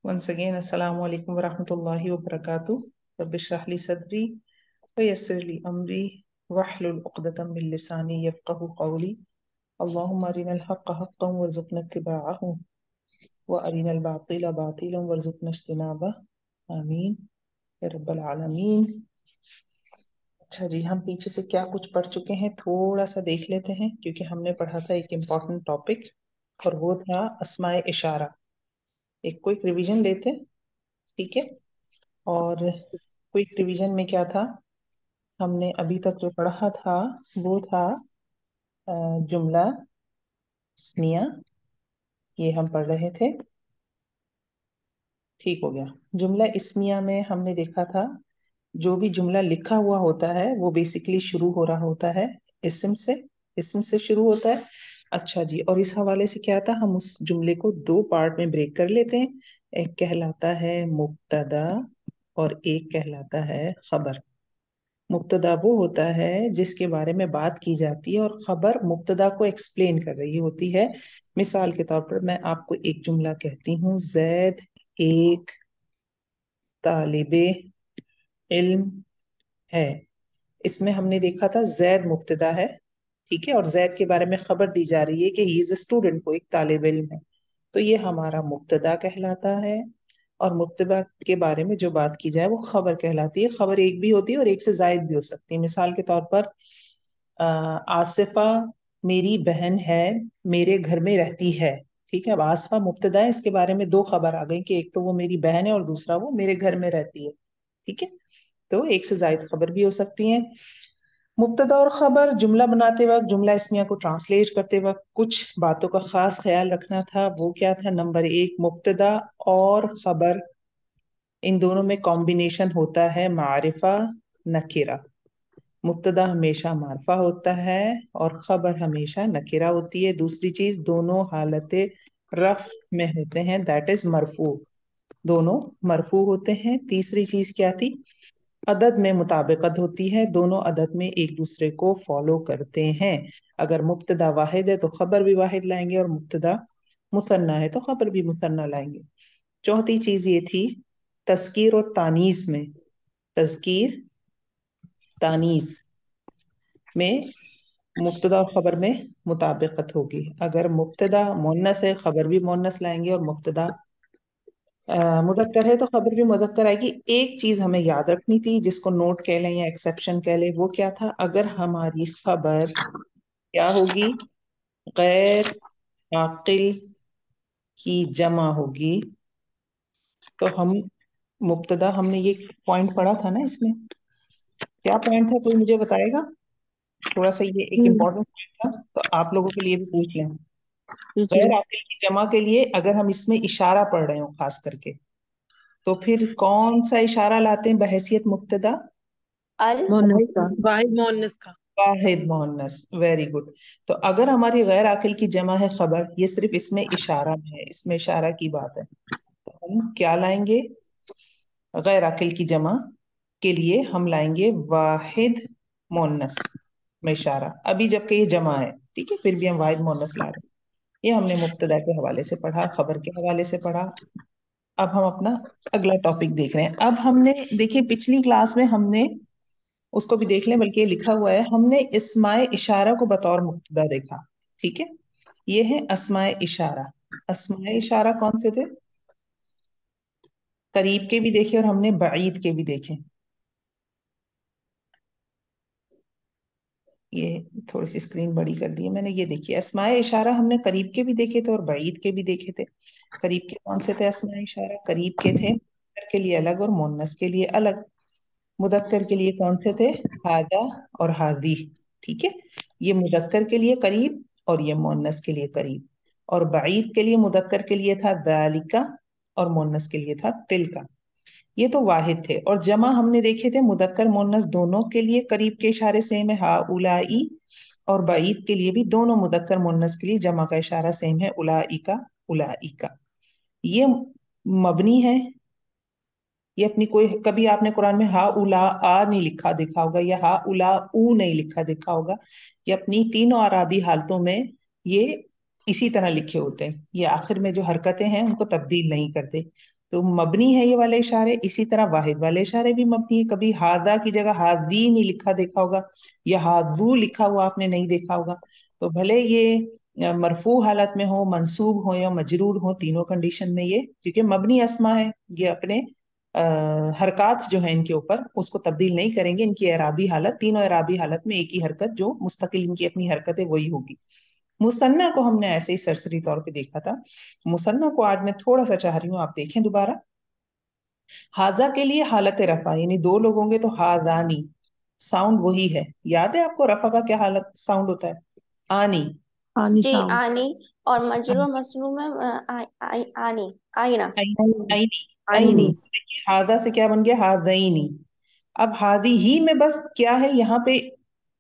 Once again, Assalamu alaikum wa rahmatullahi wa barakatuh. Rabbi shrah li sadri wa yassir li amri wahlul uqdatam min lisani yafqahu qawli. Allahumma arina al-haqqa haqqan warzuqna ittiba'ahu wa arina al-batila batilan warzuqna ijtinabah. आमीन या rubble आलमीन। अच्छा जी, हम पीछे से क्या कुछ पढ़ चुके हैं थोड़ा सा देख लेते हैं, क्योंकि हमने पढ़ा था एक इम्पॉर्टेंट टॉपिक और वो था अस्माए इशारा। एक क्विक रिवीजन लेते हैं, ठीक है। और क्विक रिवीजन में क्या था, हमने अभी तक जो पढ़ा था वो था जुमला स्मिया, ये हम पढ़ रहे थे। ठीक हो गया। जुमला इस्मिया में हमने देखा था जो भी जुमला लिखा हुआ होता है वो बेसिकली शुरू हो रहा होता है इस्म से शुरू होता है। अच्छा जी, और इस हवाले से क्या था, हम उस जुमले को दो पार्ट में ब्रेक कर लेते हैं। एक कहलाता है मुब्तदा और एक कहलाता है खबर। मुब्तदा वो होता है जिसके बारे में बात की जाती है और खबर मुब्तदा को एक्सप्लेन कर रही होती है। मिसाल के तौर पर मैं आपको एक जुमला कहती हूँ, जैद एक तालिबे इल्म है। इसमें हमने देखा था जैद मुब्तदा है, ठीक है, और जैद के बारे में खबर दी जा रही है कि ही इज अ स्टूडेंट, को एक तालिब इल्म है। तो ये हमारा मुब्तदा कहलाता है। और मुब्तदा के बारे में जो बात की जाए वो खबर कहलाती है। खबर एक भी होती है और एक से जायद भी हो सकती है। मिसाल के तौर पर आसिफा मेरी बहन है, मेरे घर में रहती है। ठीक है, अब आसिफा मुब्तदा है, इसके बारे में दो खबर आ गई कि एक तो वो मेरी बहन है और दूसरा वो मेरे घर में रहती है। ठीक है, तो एक से जायद खबर भी हो सकती है। मुब्तदा और खबर जुमला बनाते वक्त, जुमला इस्मिया को ट्रांसलेट करते वक्त कुछ बातों का खास ख्याल रखना था। वो क्या था? नंबर एक, मुब्तदा और खबर इन दोनों में कॉम्बिनेशन होता है मारिफा नकीरा। मुब्तदा हमेशा मारफा होता है और खबर हमेशा नकीरा होती है। दूसरी चीज, दोनों हालते रफ में होते हैं, दैट इज मरफू, दोनों मरफू होते हैं। तीसरी चीज क्या थी? अदद में मुताबिकत होती है, दोनों अदद में एक दूसरे को फॉलो करते हैं। अगर मुब्तदा वाहिद है तो खबर भी वाहिद लाएंगे, और मुब्तदा मुसन्ना है तो खबर भी मुसन्ना लाएंगे। चौथी चीज ये थी, तस्कीर और तानीस में, तस्कीर तानीस में मुब्तदा और खबर में मुताबिकत होगी। अगर मुब्तदा मुन्नस है खबर भी मुन्नस लाएंगे, और मुब्तदा मुदक्कर है तो खबर भी मुदक्कर आएगी। एक चीज हमें याद रखनी थी, जिसको नोट कह लें या एक्सेप्शन कह लें, वो क्या था? अगर हमारी खबर क्या होगी? गैर आकिल की जमा होगी, तो हम मुब्तदा, हमने ये पॉइंट पढ़ा था ना, इसमें क्या पॉइंट था, कोई मुझे बताएगा? थोड़ा सा ये एक हम्म, इम्पोर्टेंट पॉइंट था, तो आप लोगों के लिए भी पूछ लें। ठीक है। गैर आकिल की जमा के लिए अगर हम इसमें इशारा पढ़ रहे हो खास करके, तो फिर कौन सा इशारा लाते हैं बहैसियत मुब्तदा? अल मोहन्नस का। वाहिद मोहन्नस का। वाहिद मोहन्नस, वेरी गुड। तो अगर हमारी गैर आकिल की जमा है खबर, ये सिर्फ इसमें इशारा में है, इसमें इशारा की बात है, तो हम क्या लाएंगे? गैर आकिल की जमा के लिए हम लाएंगे वाहिद मोहन्नस में इशारा, अभी जबकि ये जमा है, ठीक है, फिर भी हम वाहिद मोहन्नस ला रहे हैं। ये हमने मुब्तदा के हवाले से पढ़ा, खबर के हवाले से पढ़ा। अब हम अपना अगला टॉपिक देख रहे हैं। अब हमने देखिए, पिछली क्लास में हमने, उसको भी देख लें, बल्कि ये लिखा हुआ है, हमने इस्माए इशारा को बतौर मुब्तदा देखा। ठीक है, ये है अस्माए इशारा। अस्माए इशारा कौन से थे? करीब के भी देखे और हमने बईद के भी देखे। ये थोड़ी सी स्क्रीन बड़ी कर दी है मैंने। ये देखिए, अस्माए इशारा हमने करीब के भी देखे थे और बईद के भी देखे थे। करीब के कौन से थे? अस्माए इशारा करीब के थे मुज़क्कर के लिए अलग और मुन्नस के लिए अलग। मुदक्कर के लिए कौन से थे? हाजा और हाजी। ठीक है, ये मुदक्कर के लिए करीब और ये मुन्नस के लिए करीब। और बईद के लिए, मुदक्कर के लिए था दालिका और मुन्नस के लिए था तिलका। ये तो वाहिद थे। और जमा हमने देखे थे, मुदक्कर मुन्नस दोनों के लिए करीब के इशारे सेम है, हा उलाई। और बईद के लिए भी दोनों मुदक्कर मुन्नस के लिए जमा का इशारा सेम है, उलाई का उलाई का। ये मबनी है। ये अपनी कोई, कभी आपने कुरान में हा उला आ नहीं लिखा देखा होगा, या हा उला ऊ नहीं लिखा देखा होगा। ये अपनी तीनों आराबी हालतों में ये इसी तरह लिखे होते हैं, ये आखिर में जो हरकतें हैं उनको तब्दील नहीं करते। तो मबनी है ये वाले इशारे, इसी तरह वाहिद वाले इशारे भी मबनी है। कभी हादा की जगह हादी नहीं लिखा देखा होगा, या हाजू लिखा हुआ आपने नहीं देखा होगा। तो भले ये मरफू हालत में हो, मंसूब हो या मजरूर हो, तीनों कंडीशन में ये, क्योंकि मबनी अस्मा है, ये अपने हरकत जो है इनके ऊपर उसको तब्दील नहीं करेंगे। इनकी एराबी हालत, तीनों एराबी हालत में एक ही हरकत जो मुस्तकिल इनकी अपनी हरकत है वही होगी। मुसन्ना को हमने ऐसे ही सरसरी तौर पे देखा था। मुसन्ना को आज मैं थोड़ा सा चाह रही हूँ आप देखें दोबारा। हाजा के लिए हालत रफा, यानी दो लोग होंगे तो हाजानी, साउंड वही है। याद है आपको रफा का क्या हालत साउंड होता है? आनी। आनी जी साउंड। आनी। और मजरूर मसरूर में आनी, आईना। आईनी। आईनी। आईनी। देखिए हादा से क्या बन गया? हादईनी। अब हादी ही में बस क्या है, यहाँ पे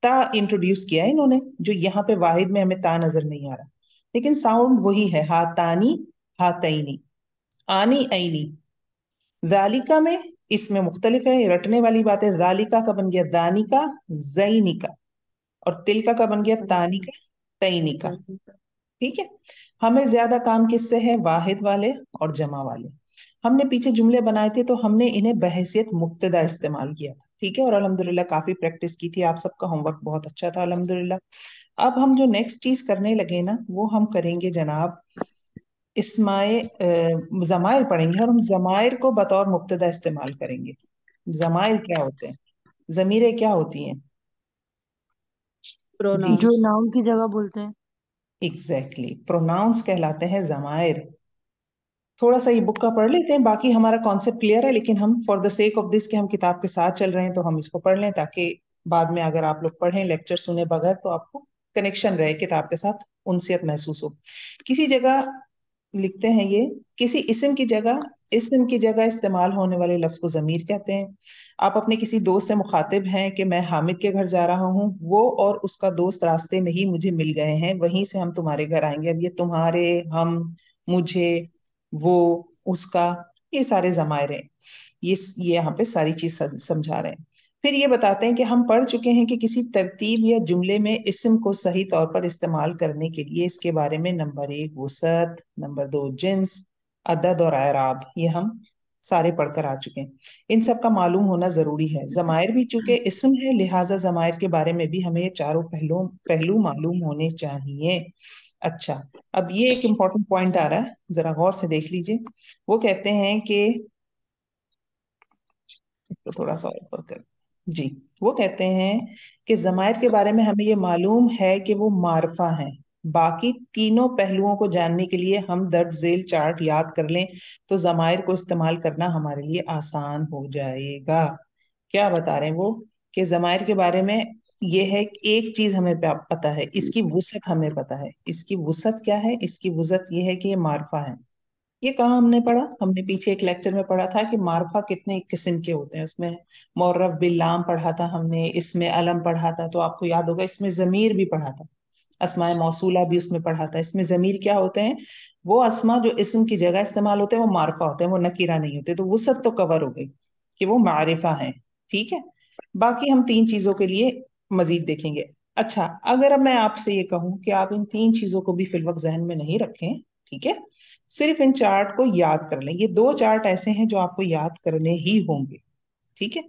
ता इंट्रोड्यूस किया है इन्होंने, जो यहाँ पे वाहिद में हमें ता नजर नहीं आ रहा, लेकिन साउंड वही है, हातानी, हातईनी, आनी, ऐनी। जालिका में इसमें मुख्तलिफ है, ये रटने वाली बात है। जालिका का बन गया दानिका, जईनिका, और तिलका का बन गया तानिका, तईनिका। ठीक है। हमें ज्यादा काम किससे है? वाहिद वाले और जमा वाले। हमने पीछे जुमले बनाए थे तो हमने इन्हें बहैसियत मुब्तदा इस्तेमाल किया था, ठीक है, और अल्हम्दुलिल्लाह काफी प्रैक्टिस की थी, आप सबका होमवर्क बहुत अच्छा था अल्हम्दुलिल्लाह। अब हम जो नेक्स्ट चीज करने लगे ना, वो हम करेंगे जनाब इसमाए जमायर पढ़ेंगे, और हम जमायर को बतौर मुब्तदा इस्तेमाल करेंगे। जमायर क्या होते हैं? जमीरें क्या होती हैं? जी, जो नाउन की जगह बोलते हैं। एग्जैक्टली, प्रोनाउंस कहलाते हैं जमायर। थोड़ा सा ये बुक का पढ़ लेते हैं, बाकी हमारा कॉन्सेप्ट क्लियर है, लेकिन हम for the sake of this कि हम किताब के साथ चल रहे हैं तो हम इसको पढ़ लें, ताकि बाद में अगर आप लोग पढ़ें लेक्चर सुने बगैर तो आपको कनेक्शन रहे किताब के साथ, उनसे महसूस हो। किसी जगह लिखते हैं ये, किसी इस्म की जगह इस्तेमाल होने वाले लफ्ज को जमीर कहते हैं। आप अपने किसी दोस्त से मुखातिब हैं कि मैं हामिद के घर जा रहा हूँ, वो और उसका दोस्त रास्ते में ही मुझे मिल गए हैं, वहीं से हम तुम्हारे घर आएंगे। अब ये तुम्हारे, हम, मुझे, वो, उसका, ये सारे जमायर हैं। ये यहाँ पे सारी चीज समझा रहे हैं। फिर ये बताते हैं कि हम पढ़ चुके हैं कि किसी तरतीब या जुमले में इस्म को सही तौर पर इस्तेमाल करने के लिए इसके बारे में नंबर एक वसअत, नंबर दो जिन्स, अदद और एराब, ये हम सारे पढ़कर आ चुके हैं। इन सब का मालूम होना जरूरी है। जमायर भी चूंकि इस्म है, लिहाजा जमायर के बारे में भी हमें ये चारों पहलू पहलू मालूम होने चाहिए। अच्छा, अब ये एक इम्पोर्टेंट पॉइंट आ रहा है, जरा गौर से देख लीजिए। वो कहते हैं कि, इसको थोड़ा सा ऊपर कर, जी, वो कहते हैं कि जमायर के बारे में हमें ये मालूम है कि वो मारफा हैं। बाकी तीनों पहलुओं को जानने के लिए हम दर्ज झेल चार्ट याद कर लें तो जमायर को इस्तेमाल करना हमारे लिए आसान हो जाएगा। क्या बता रहे हैं वो? कि जमायर के बारे में ये है कि एक चीज हमें पता है, इसकी वुसअत हमें पता है। इसकी वुसअत क्या है? इसकी वुसअत ये है कि ये मारफा है। ये कहाँ हमने पढ़ा? हमने पीछे एक लेक्चर में पढ़ा था कि मार्फा कितने किस्म के होते हैं। उसमें मौरफ बिल्लाम पढ़ा था हमने, इसमें अलम पढ़ा था, तो आपको याद होगा इसमें जमीर भी पढ़ा था, अस्माए मौसूला भी उसमें पढ़ा था। इसमें जमीर क्या होते हैं? वो अस्मा जो इस्म की जगह इस्तेमाल होते हैं वो मार्फा होते हैं, वो नकीरा नहीं होते। तो वुसअत तो कवर हो गई कि वो मारिफा है। ठीक है। बाकी हम तीन चीजों के लिए मजीद देखेंगे। अच्छा, अगर अब मैं आपसे ये कहूं कि आप इन तीन चीजों को भी फिलवक्त जहन में नहीं रखें, ठीक है, सिर्फ इन चार्ट को याद कर लें। ये दो चार्ट ऐसे हैं जो आपको याद करने ही होंगे, ठीक है,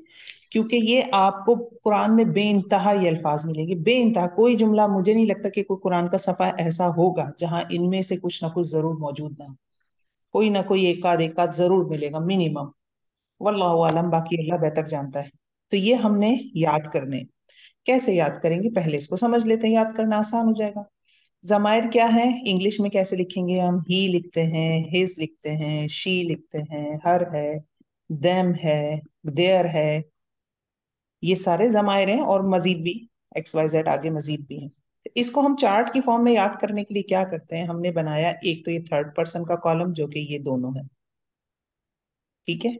क्योंकि ये आपको कुरान में बेइंतहा ये अल्फाज मिलेंगे, बेइंतहा। कोई जुमला मुझे नहीं लगता कि कोई कुरान का सफा ऐसा होगा जहां इनमें से कुछ ना कुछ जरूर मौजूद ना हो। कोई ना कोई एक आध जरूर मिलेगा मिनिमम, वल्लाहु आलम, बाकी अल्लाह बेहतर जानता है। तो ये हमने याद करने। कैसे याद करेंगे? पहले इसको समझ लेते हैं, याद करना आसान हो जाएगा। जमायर क्या है? इंग्लिश में कैसे लिखेंगे हम? ही लिखते हैं, हिज लिखते हैं, शी लिखते हैं, हर है, देम है, देयर है, ये सारे जमायर हैं, और मजीद भी एक्स वाई जेड आगे मजीद भी हैं। तो इसको हम चार्ट की फॉर्म में याद करने के लिए क्या करते हैं? हमने बनाया एक तो ये थर्ड पर्सन का कॉलम जो कि ये दोनों है, ठीक है।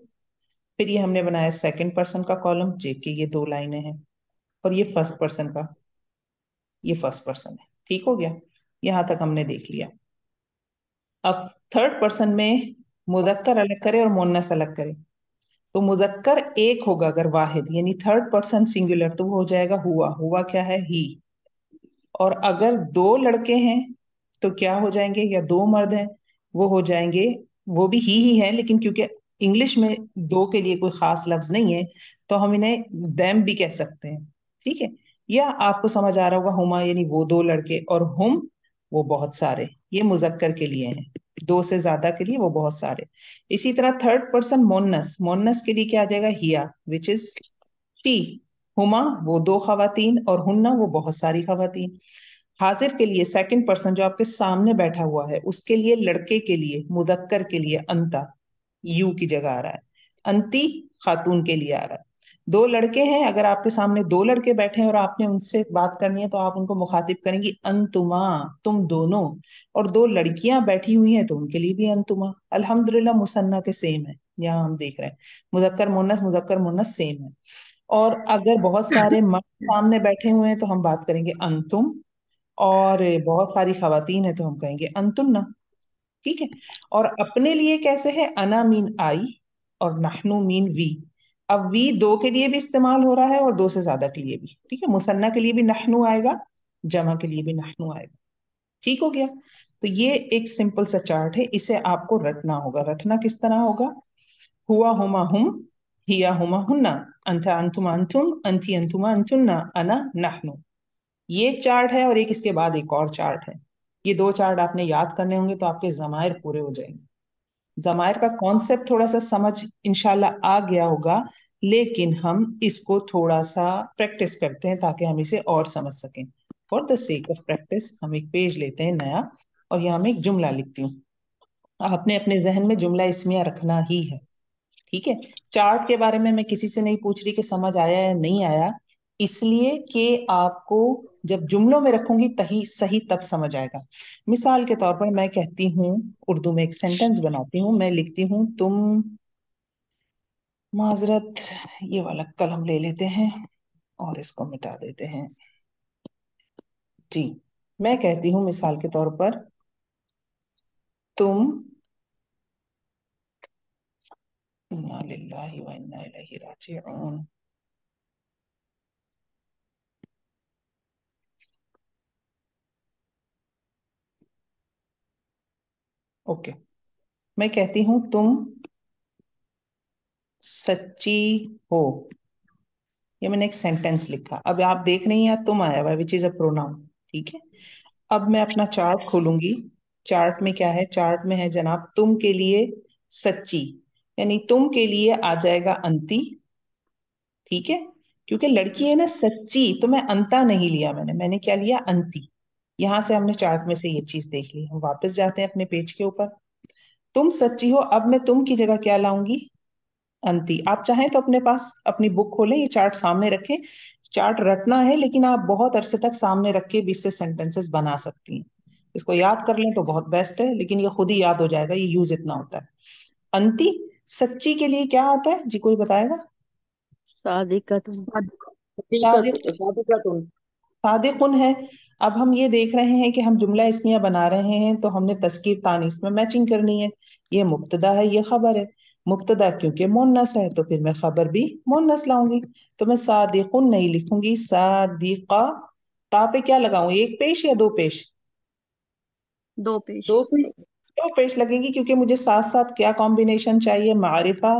फिर ये हमने बनाया सेकंड पर्सन का कॉलम जो कि ये दो लाइनें हैं, और ये फर्स्ट पर्सन का, ये फर्स्ट पर्सन है। ठीक हो गया? यहां तक हमने देख लिया। अब थर्ड पर्सन में मुजक्कर अलग करे और मुन्नस अलग करे। तो मुजक्कर एक होगा अगर वाहिद, यानी थर्ड पर्सन सिंगुलर, तो वो हो जाएगा हुआ। हुआ क्या है? ही। और अगर दो लड़के हैं तो क्या हो जाएंगे, या दो मर्द हैं वो हो जाएंगे, वो भी ही है, लेकिन क्योंकि इंग्लिश में दो के लिए कोई खास लफ्ज नहीं है तो हम इन्हें देम भी कह सकते हैं। ठीक है, या आपको समझ आ रहा होगा हुमा यानी वो दो लड़के, और हुम वो बहुत सारे, ये मुजक्कर के लिए हैं, दो से ज्यादा के लिए वो बहुत सारे। इसी तरह थर्ड पर्सन मोन्नस, मोन्नस के लिए क्या आ जाएगा, हिया विच इज शी। हुमा वो दो खवातीन, और हुन्ना वो बहुत सारी खवातीन। हाजिर के लिए सेकंड पर्सन जो आपके सामने बैठा हुआ है, उसके लिए लड़के के लिए मुदक्कर के लिए अंता, यू की जगह आ रहा है। अंती खातून के लिए आ रहा है। दो लड़के हैं, अगर आपके सामने दो लड़के बैठे हैं और आपने उनसे बात करनी है तो आप उनको मुखातिब करेंगी अंतुमा, तुम दोनों। और दो लड़कियां बैठी हुई हैं तो उनके लिए भी अंतुमा। अल्हम्दुलिल्लाह मुसन्ना के सेम है, यहाँ हम देख रहे हैं मुजक्कर मुन्नस सेम है। और अगर बहुत सारे मर्द सामने बैठे हुए हैं तो हम बात करेंगे अंतुम, और बहुत सारी खवातीन है तो हम कहेंगे अंतुन्ना। ठीक है। और अपने लिए कैसे है, अना मीन आई और नहनु मीन वी। अब वी दो के लिए भी इस्तेमाल हो रहा है और दो से ज्यादा के लिए भी। ठीक है, मुसन्ना के लिए भी नहनु आएगा, जमा के लिए भी नहनु आएगा। ठीक हो गया। तो ये एक सिंपल सा चार्ट है, इसे आपको रटना होगा। रटना किस तरह होगा, हुआ हुमा हुम, हिया हुमा हुन्ना, अंथा अंतुमा अंतुम, अंती अंतुमा अंतुन्ना, अना नहनु। ये चार्ट है, और एक इसके बाद एक और चार्ट है। ये दो चार्ट आपने याद करने होंगे तो आपके जमायर पूरे हो जाएंगे। जमायर का कॉन्सेप्ट थोड़ा सा समझ इंशाल्लाह आ गया होगा, लेकिन हम इसको थोड़ा सा प्रैक्टिस करते हैं ताकि हम इसे और समझ सकें। For the sake of practice हम एक पेज लेते हैं नया, और यहाँ मैं एक जुमला लिखती हूँ। आपने अपने जहन में जुमला इसमिया रखना ही है। ठीक है। चार्ट के बारे में मैं किसी से नहीं पूछ रही कि समझ आया या नहीं आया, इसलिए कि आपको जब जुमलों में रखूंगी तही सही तब समझ आएगा। मिसाल के तौर पर मैं कहती हूँ, उर्दू में एक सेंटेंस बनाती हूँ, मैं लिखती हूँ तुम, माजरत, ये वाला कलम ले लेते हैं और इसको मिटा देते हैं। जी, मैं कहती हूँ मिसाल के तौर पर तुम, इन्ना लिल्लाहि व इन्ना इलैहि राजिऊन। ओके, मैं कहती हूँ तुम सच्ची हो। ये मैंने एक सेंटेंस लिखा, अब आप देख रही हैं तुम आया हुआ है विच इज अ प्रोनाउन। ठीक है। अब मैं अपना चार्ट खोलूंगी। चार्ट में क्या है, चार्ट में है जनाब तुम के लिए सच्ची, यानी तुम के लिए आ जाएगा अंती। ठीक है, क्योंकि लड़की है ना सच्ची, तो मैं अंता नहीं लिया, मैंने क्या लिया, अंती। यहां से हमने चार्ट में से ये चीज देख ली। हम वापस जाते हैं अपने पेज के ऊपर। तुम सच्ची हो, अब मैं तुम की जगह क्या लाऊंगी, अंति। आप चाहें तो अपने पास अपनी बुक खोलें, ये चार्ट सामने रखें। चार्ट रटना है, लेकिन आप बहुत अरसे तक सामने रख के भी इससे सेंटेंसेस बना सकती हैं। इसको याद कर लें तो बहुत बेस्ट है, लेकिन ये खुद ही याद हो जाएगा, ये यूज इतना होता है। अंति सच्ची के लिए क्या आता है जी, कोई बताएगा। सादिकतुन। सादिक, सादिकतुन। सादिकुन है। अब हम ये देख रहे हैं कि हम जुमला इसमिया बना रहे हैं तो हमने तस्कीर तानीस में मैचिंग करनी है। ये मुब्तदा है, ये खबर है। मुब्तदा क्योंकि मोन्नस है तो फिर मैं खबर भी मोन्नस लाऊंगी। तो मैं सादिकुन नहीं लिखूंगी, सादिका। ता पे क्या लगाऊं, एक पेश या दो पेश, दो पेश। दो पेश। दो पेश लगेंगी क्योंकि मुझे साथ साथ क्या कॉम्बिनेशन चाहिए, मारिफा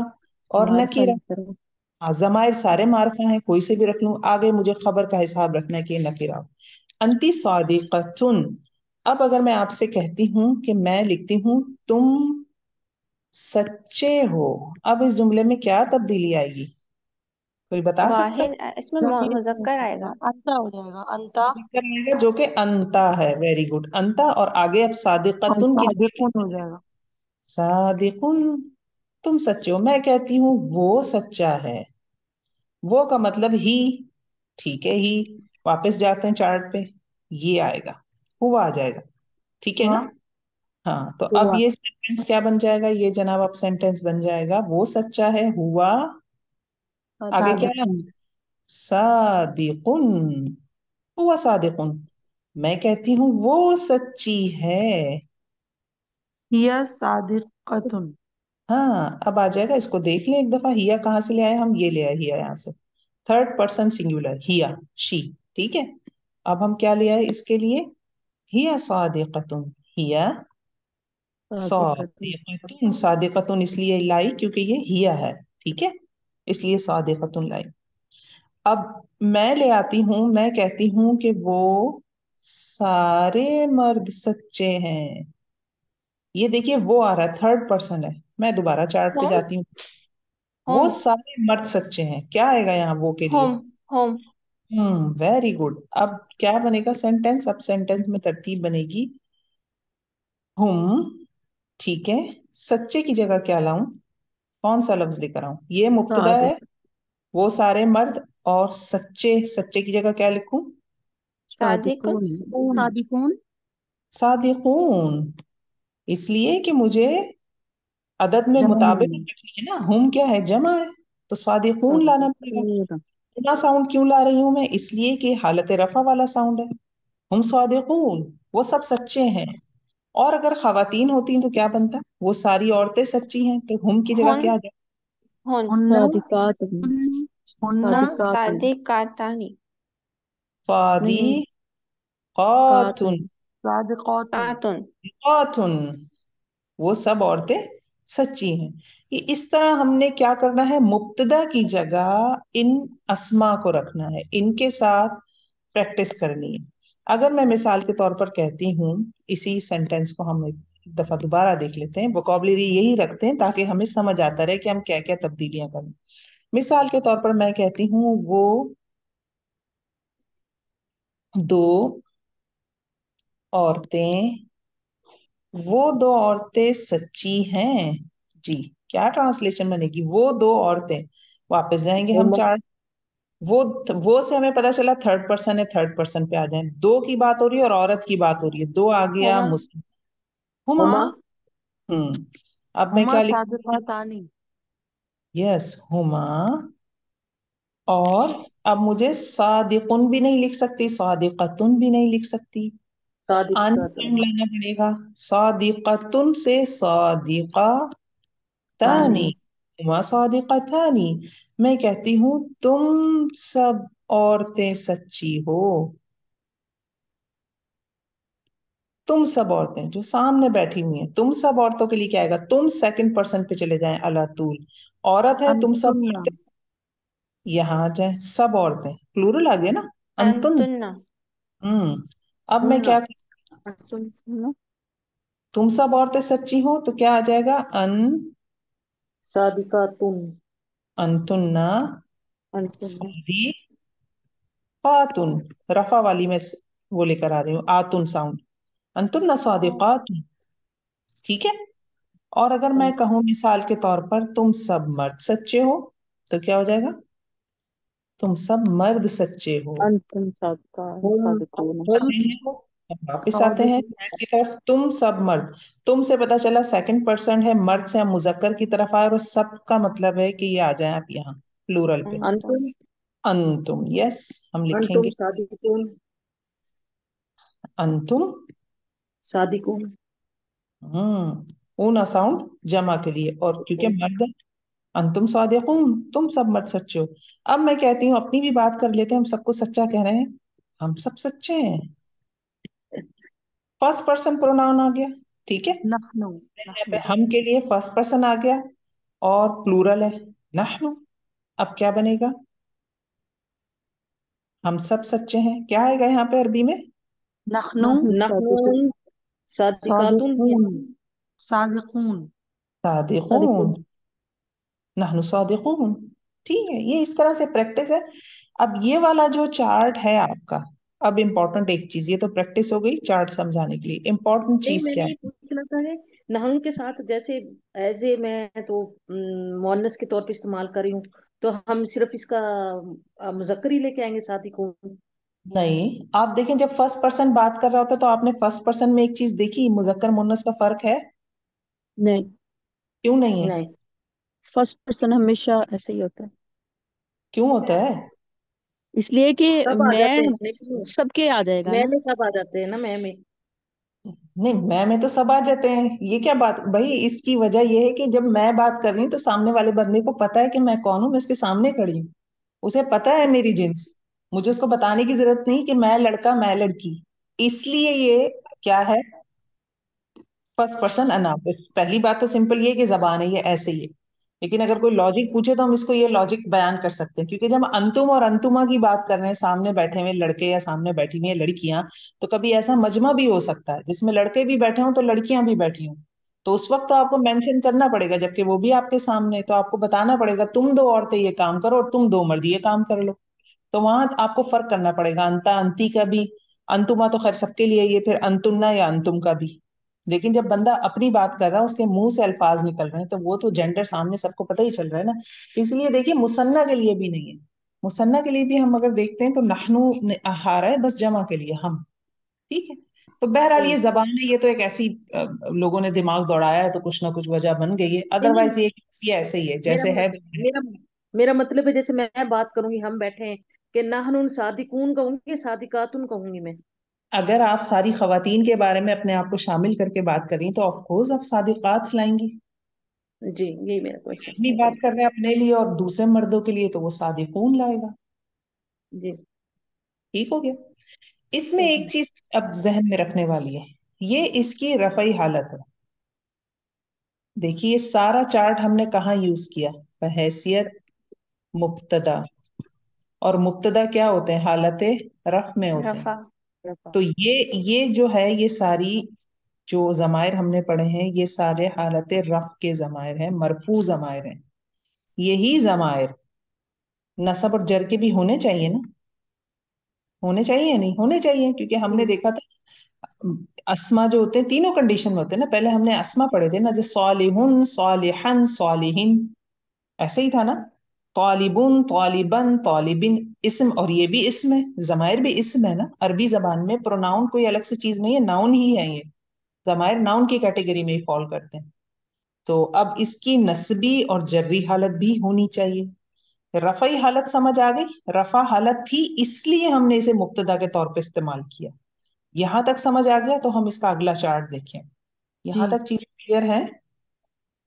और मारिफा नकीरा। लिख करो। हाँ, जमायर सारे मारिफा हैं, कोई से भी रख लूं, आगे मुझे खबर का हिसाब रखना है कि ये नकीरा। अंती सादिकतुन। अब अगर मैं आपसे कहती हूं कि मैं लिखती हूं तुम सच्चे हो, अब इस जुमले में क्या तब्दीली आएगी, कोई बता सकता है। वाहिद इसमें जमीर मुजक्कर आएगा। अंता हो जाएगा, अंता। मुजक्कर आएगा जो कि अंता है, वेरी गुड, अंता। और आगे अब और सादिकतुन की जगह सादिकुन हो जाएगा। सादिकुन। तुम सच्चे हो, मैं कहती हूँ वो सच्चा है। वो का मतलब ही। ठीक है, ही। वापस जाते हैं चार्ट पे, ये आएगा, हुआ आ जाएगा। ठीक है ना। हुआ। हाँ, तो अब हुआ। ये सेंटेंस क्या बन जाएगा, ये जनाब अब सेंटेंस बन जाएगा वो सच्चा है, हुआ। आगे क्या है, सादिकुन। सादिकुन। हुआ सादिकुन। मैं कहती हूँ वो सच्ची है। हिया सादिकतुन। हाँ, अब आ जाएगा, इसको देख लें एक दफा, हिया कहाँ से ले आए हम, ये ले आए हिया यहाँ से। Third person singular, he, she. ठीक है। अब हम क्या ले आए इसके लिए, हिया सादिकतुन, हिया सादिकतुन। सादिकतुन। सादिकतुन इसलिए लाई क्योंकि ये हिया है, ठीक है, इसलिए सादिकतुन लाई। अब मैं ले आती हूँ, मैं कहती हूँ कि वो सारे मर्द सच्चे हैं। ये देखिए वो आ रहा है, थर्ड पर्सन है। मैं दोबारा चार्ट पे होम जाती हूँ। वो होम सारे मर्द सच्चे हैं, क्या आएगा यहाँ वो के लिए? Home home very good. अब क्या बनेगा सेंटेंस? अब सेंटेंस में तरतीब बनेगी, हम, ठीक है। सच्चे की जगह क्या लाऊं? कौन सा लफ्ज लेकर आऊं? ये मुब्तदा है, सादिक। वो सारे मर्द, और सच्चे, सच्चे की जगह क्या लिखूं? सादिकुन सादिकून। कून। सादिकून। सादिकून। इसलिए कि मुझे अदद में जमा मुताबिक नहीं। रखनी है ना, हम क्या है, जमा है, तो सादिकून लाना पड़ेगा। सादिकून। गुना साउंड क्यों ला रही हूं मैं? इसलिए कि हालत रफा वाला साउंड है। हम सादिकून, वो सब सच्चे हैं। और अगर खवातीन होती तो क्या बनता? वो सारी औरतें सच्ची हैं, तो हम की जगह हुन क्या आ जाए? हुन हुन्ना। हुन हुन्ना। हुन्ना हुन सादिकातुन। सादिकातानी नहीं नहीं। सादिकातुन। कातुन। सादिकातुन। कातुन सादिकातुन, वो सब औरतें सच्ची हैं। ये इस तरह हमने क्या करना है, मुब्तदा की जगह इन अस्मा को रखना है, इनके साथ प्रैक्टिस करनी है। अगर मैं मिसाल के तौर पर कहती हूँ, इसी सेंटेंस को हम एक दफा दोबारा देख लेते हैं, वोकैबुलरी यही रखते हैं ताकि हमें समझ आता रहे कि हम क्या क्या तब्दीलियां करें। मिसाल के तौर पर मैं कहती हूँ, वो दो औरतें, वो दो औरतें सच्ची हैं। जी, क्या ट्रांसलेशन बनेगी? वो दो औरतें। वापस जाएंगे हम हुमा। चार। वो से हमें पता चला थर्ड पर्सन है, थर्ड पर्सन पे आ जाए। दो की बात हो रही है और औरत की बात हो रही है, दो आ गया हुमा मुस्लिम। हुमा। हुमा। अब मैं हुमा क्या लिखूंगी? सादिकातानी। यस, हुमा। और अब मुझे सादिकुन भी नहीं लिख सकती, सादिकतुन भी नहीं लिख सकती, अन सादिकातुन। साउंड लाना पड़ेगा। सादिकतुन से सादिका तानी, तानी। हुमा सादिकतानी। मैं कहती हूँ तुम सब औरतें सच्ची हो। तुम सब औरतें जो सामने बैठी हुई हैं, तुम सब औरतों के लिए क्या आएगा? तुम सेकंड पर्सन पे चले जाएं, अला तूल। औरत है, तुम सब अंतुन्ना। औरतें, यहाँ आ जाए, सब औरतें, प्लूरल आ गया ना, अंतुन। अंतुन्ना हम्म। अब मैं हुन्ना। क्या, अंतुन्ना। तुम सब औरतें सच्ची हो तो क्या आ जाएगा? सादिकातुन। अंतुन्ना अंतुन्ना। सादी कातुन। रफा वाली में वो लेकर आ रही हूँ, आतुन साउंड। अंतुन्ना सादिकातुन, ठीक है। और अगर मैं कहूँ मिसाल के तौर पर, तुम सब मर्द सच्चे हो, तो क्या हो जाएगा? तुम सब मर्द सच्चे हो। अंतुन सादिका। हम सादिकून। आते हैं, अब वापिस आते हैं सादिक। फैक्ट की तरफ। तुम सब मर्द, तुम से पता चला सेकंड पर्सन है, मर्द से हम मुजक्कर की तरफ आए, और सब का मतलब है कि ये आ जाए आप यहाँ प्लूरल पे। अंतुन अंतुन। अंतुम, यस, हम अंतुम लिखेंगे सादिकून। अंतुम। सादिकून। ऊना साउंड जमा के लिए, और क्योंकि मर्द है, अंतुम सादिकून, तुम सब मर्द सच्चे हो। अब मैं कहती हूँ, अपनी भी बात कर लेते हैं, हम सबको सच्चा कह रहे हैं, हम सब सच्चे हैं। फर्स्ट पर्सन प्रोनाउन आ गया, ठीक है। नहनु। यहाँ पे नहनु। हम के लिए फर्स्ट पर्सन आ गया, और प्लूरल है, नहनु। अब क्या बनेगा? हम सब सच्चे हैं, क्या आएगा यहाँ पे अरबी में? नहनु। नहून सादिकातुन है। सादिकून। सादिकून। सादिकून। सादिकून। नहनु सादिकून, ठीक है। ये इस तरह से प्रैक्टिस है। अब ये वाला जो चार्ट है आपका, अब इम्पोर्टेंट एक चीज, ये तो प्रैक्टिस हो गई चार्ट समझाने के लिए, इम्पोर्टेंट नहीं, चीज क्या मैंने ये है? पूछना था है नहून के साथ, जैसे एज ए मैं तो मुअन्नस के तौर पे इस्तेमाल कर रही हूँ, तो हम सिर्फ इसका मुजक्कर ही लेके आएंगे सादिकून। नहीं, आप देखें, जब फर्स्ट पर्सन बात कर रहा होता है तो आपने फर्स्ट पर्सन में एक चीज देखी, मुजक्कर मुन्नस का फर्क है? नहीं। क्यों नहीं है? नहीं, फर्स्ट पर्सन हमेशा ऐसे ही होता है। क्यों होता है? इसलिए कि सब आ मैं जाते हैं, नहीं सुनो, सबके आ जाएगा मैं ना। में सब आ जाते हैं ना, मैं में। नहीं, मैं में तो सब आ जाते हैं, ये क्या बात भाई? इसकी वजह यह है कि जब मैं बात कर रही हूँ तो सामने वाले बंदे को पता है कि मैं कौन हूं, मैं उसके सामने खड़ी हूँ, उसे पता है मेरी जिन्स। मुझे उसको बताने की जरूरत नहीं कि मैं लड़का मैं लड़की। इसलिए ये क्या है? First person announce. पहली बात तो सिंपल ये है कि जबान है, ये ऐसे ही है। लेकिन अगर कोई लॉजिक पूछे तो हम इसको ये लॉजिक बयान कर सकते हैं, क्योंकि जब हम अंतुम और अंतुमा की बात कर रहे हैं, सामने बैठे हुए लड़के या सामने बैठी हुई लड़कियां, तो कभी ऐसा मजमा भी हो सकता है जिसमें लड़के भी बैठे हों तो लड़कियां भी बैठी हों। तो उस वक्त तो आपको मेंशन करना पड़ेगा, जबकि वो भी आपके सामने है, तो आपको बताना पड़ेगा तुम दो औरतें ये काम करो और तुम दो मर्द ये काम कर लो। तो वहां आपको फर्क करना पड़ेगा, अंता अंती का भी। अंतुमा तो खैर सबके लिए, ये फिर अंतुन्ना या अंतुम का भी। लेकिन जब बंदा अपनी बात कर रहा है, उसके मुंह से अल्फाज निकल रहे हैं, तो वो तो जेंडर सामने सबको पता ही चल रहा है ना। इसलिए देखिए, मुसन्ना के लिए भी नहीं है। मुसन्ना के लिए भी हम अगर देखते हैं तो नहनु आ रहा है बस जमा के लिए हम। ठीक है। तो बहरहाल ये हम्म। जबान है, ये तो एक ऐसी लोगों ने दिमाग दौड़ाया है तो कुछ ना कुछ वजह बन गई है, नहीं नहीं, अदरवाइज ये ऐसे ही है मेरा जैसे है। मेरा मेरा मतलब है, जैसे मैं बात करूंगी, हम बैठे हैं, कि नाहनुन सादिकून कहूंगी, सादिकातुन कहूंगी मैं। अगर आप सारी खवातीन के बारे में अपने आप को शामिल करके बात करें तो ऑफ कोर्स आप सादिकात लाएंगी। जी, यही मेरा क्वेश्चन अपनी था। बात कर रहे हैं अपने लिए और दूसरे मर्दों के लिए तो वो सादिकून लाएगा। जी। ठीक हो गया। इसमें एक हम्म। चीज अब जहन में रखने वाली है, ये इसकी रफई हालत है। देखिए ये सारा चार्ट हमने कहाँ यूज किया? बहैसियत मुब्तदा। और मुब्तदा क्या होते हैं? हालत रफ में होते हैं। रफा। तो ये जो है, ये सारी जो जमायर हमने पढ़े हैं, ये सारे हालत रफ के जमायर हैं, मरफू जमायर हैं। यही जमायर नसब और जर के भी होने चाहिए ना? होने चाहिए या नहीं होने चाहिए? क्योंकि हमने हम्म। देखा था अस्मा जो होते हैं तीनों कंडीशन में होते हैं ना। पहले हमने अस्मा पढ़े थे ना, जैसे सालिहुन, सालिहन, सालिहिन, ऐसे ही था ना। तालिबुन, तालिबन, तालिबिन, इस्म। और ये भी इस्म है, जमायर भी इस्म है ना। अरबी जबान में प्रोनाउन कोई अलग से चीज नहीं है, नाउन ही है ये। जमायर नाउन की कैटेगरी में ही फॉल करते हैं। तो अब इसकी नस्बी और जर्री हालत भी होनी चाहिए। रफई हालत समझ आ गई? रफा हालत थी इसलिए हमने इसे मुब्तदा के तौर पे इस्तेमाल किया। यहां तक समझ आ गया? तो हम इसका अगला चार्ट देखें। जी। यहां तक चीज क्लियर है?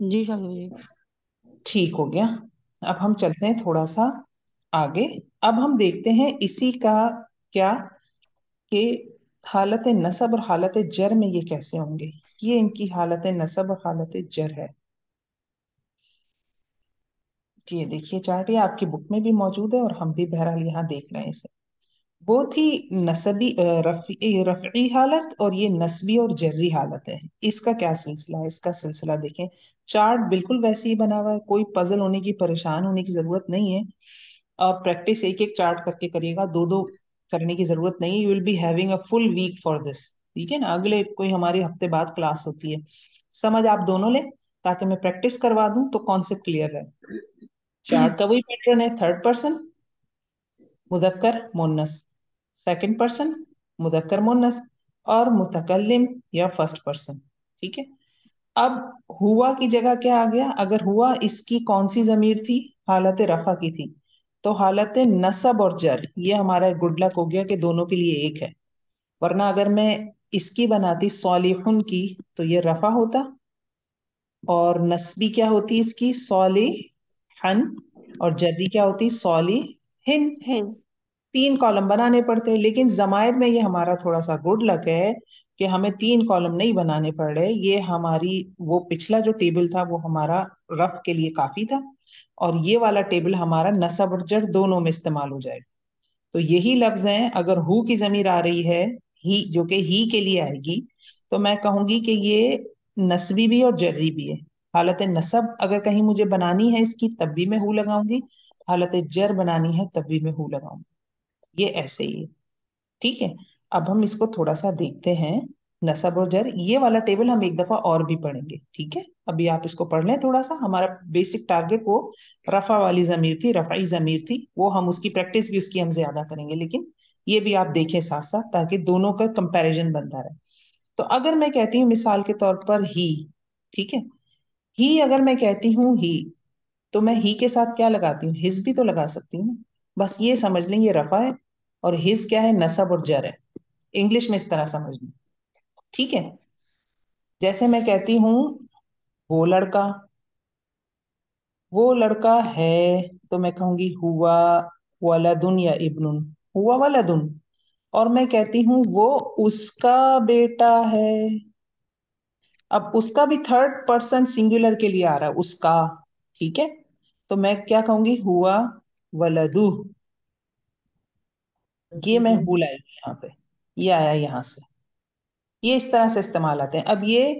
जी शामिल जी। ठीक हो गया। अब हम चलते हैं थोड़ा सा आगे। अब हम देखते हैं इसी का क्या, कि हालत नसब और हालत जर में ये कैसे होंगे। ये इनकी हालत नसब और हालत जर है। ये देखिए चार्ट, ये आपकी बुक में भी मौजूद है और हम भी बहरहाल यहाँ देख रहे हैं इसे। वो थी नसबी रफ़ी हालत, और ये नस्बी और जर्री हालत है। इसका क्या सिलसिला है? इसका सिलसिला देखें। चार्ट बिल्कुल वैसे ही बना हुआ है, कोई पजल होने की, परेशान होने की जरूरत नहीं है। आप प्रैक्टिस एक एक चार्ट करके करिएगा, दो दो करने की जरूरत नहीं है। You will be having a full week for this. ठीक है ना? अगले कोई हमारे हफ्ते बाद क्लास होती है। समझ आप दोनों लें ताकि मैं प्रैक्टिस करवा दूं तो कॉन्सेप्ट क्लियर है। चार्ट का वही पैटर्न है, थर्ड पर्सन मुदक्कर मोन्नस, सेकंड पर्सन मुदक्कर मोन्नस, और मुतकल्लिम या फर्स्ट पर्सन। ठीक है। अब हुआ की जगह क्या आ गया? अगर हुआ इसकी कौन सी जमीर थी? हालत रफा की थी। तो हालत नसब और जर ये हमारा गुड लक हो गया कि दोनों के लिए एक है। वरना अगर मैं इसकी बनाती सॉलिहुन की तो ये रफा होता, और नस्बी क्या होती इसकी? सॉलिहन। और जर्री क्या होती? सॉलिहिन। हिंद। तीन कॉलम बनाने पड़ते हैं। लेकिन जमायद में ये हमारा थोड़ा सा गुड लक है कि हमें तीन कॉलम नहीं बनाने पड़ रहे। ये हमारी वो पिछला जो टेबल था वो हमारा रफ के लिए काफी था, और ये वाला टेबल हमारा नसब और जर दोनों में इस्तेमाल हो जाएगा। तो यही लफ्ज हैं, अगर हु की जमीर आ रही है, ही जो कि ही के लिए आएगी, तो मैं कहूंगी कि ये नस्बी भी और जर्री भी है। हालत नसब अगर कहीं मुझे बनानी है इसकी, तब भी मैं हु लगाऊंगी। हालत जर बनानी है तब भी मैं हु लगाऊंगी। ये ऐसे ही है। ठीक है। अब हम इसको थोड़ा सा देखते हैं। नसब और जर ये वाला टेबल हम एक दफा और भी पढ़ेंगे। ठीक है। अभी आप इसको पढ़ लें थोड़ा सा। हमारा बेसिक टारगेट वो रफा वाली जमीर थी, रफाई जमीर थी, वो हम उसकी प्रैक्टिस भी उसकी हम ज्यादा करेंगे। लेकिन ये भी आप देखें साथ साथ, ताकि दोनों का कंपैरिजन बनता रहे। तो अगर मैं कहती हूँ मिसाल के तौर पर ही, ठीक है, ही अगर मैं कहती हूँ ही, तो मैं ही के साथ क्या लगाती हूँ? हिज भी तो लगा सकती हूँ ना। बस ये समझ लें ये रफा है, और हिज क्या है? नसब और जर है। इंग्लिश में इस तरह समझ लें। ठीक है। जैसे मैं कहती हूँ वो लड़का, वो लड़का है, तो मैं कहूंगी हुआ वलदुन या इब्नुन। हुआ वलदुन। और मैं कहती हूँ वो उसका बेटा है। अब उसका भी थर्ड पर्सन सिंगुलर के लिए आ रहा है, उसका। ठीक है, तो मैं क्या कहूंगी, हुआ वलदू। ये मैं हु लाई यहाँ पे, ये आया यहाँ से। ये इस तरह से इस्तेमाल आते हैं। अब ये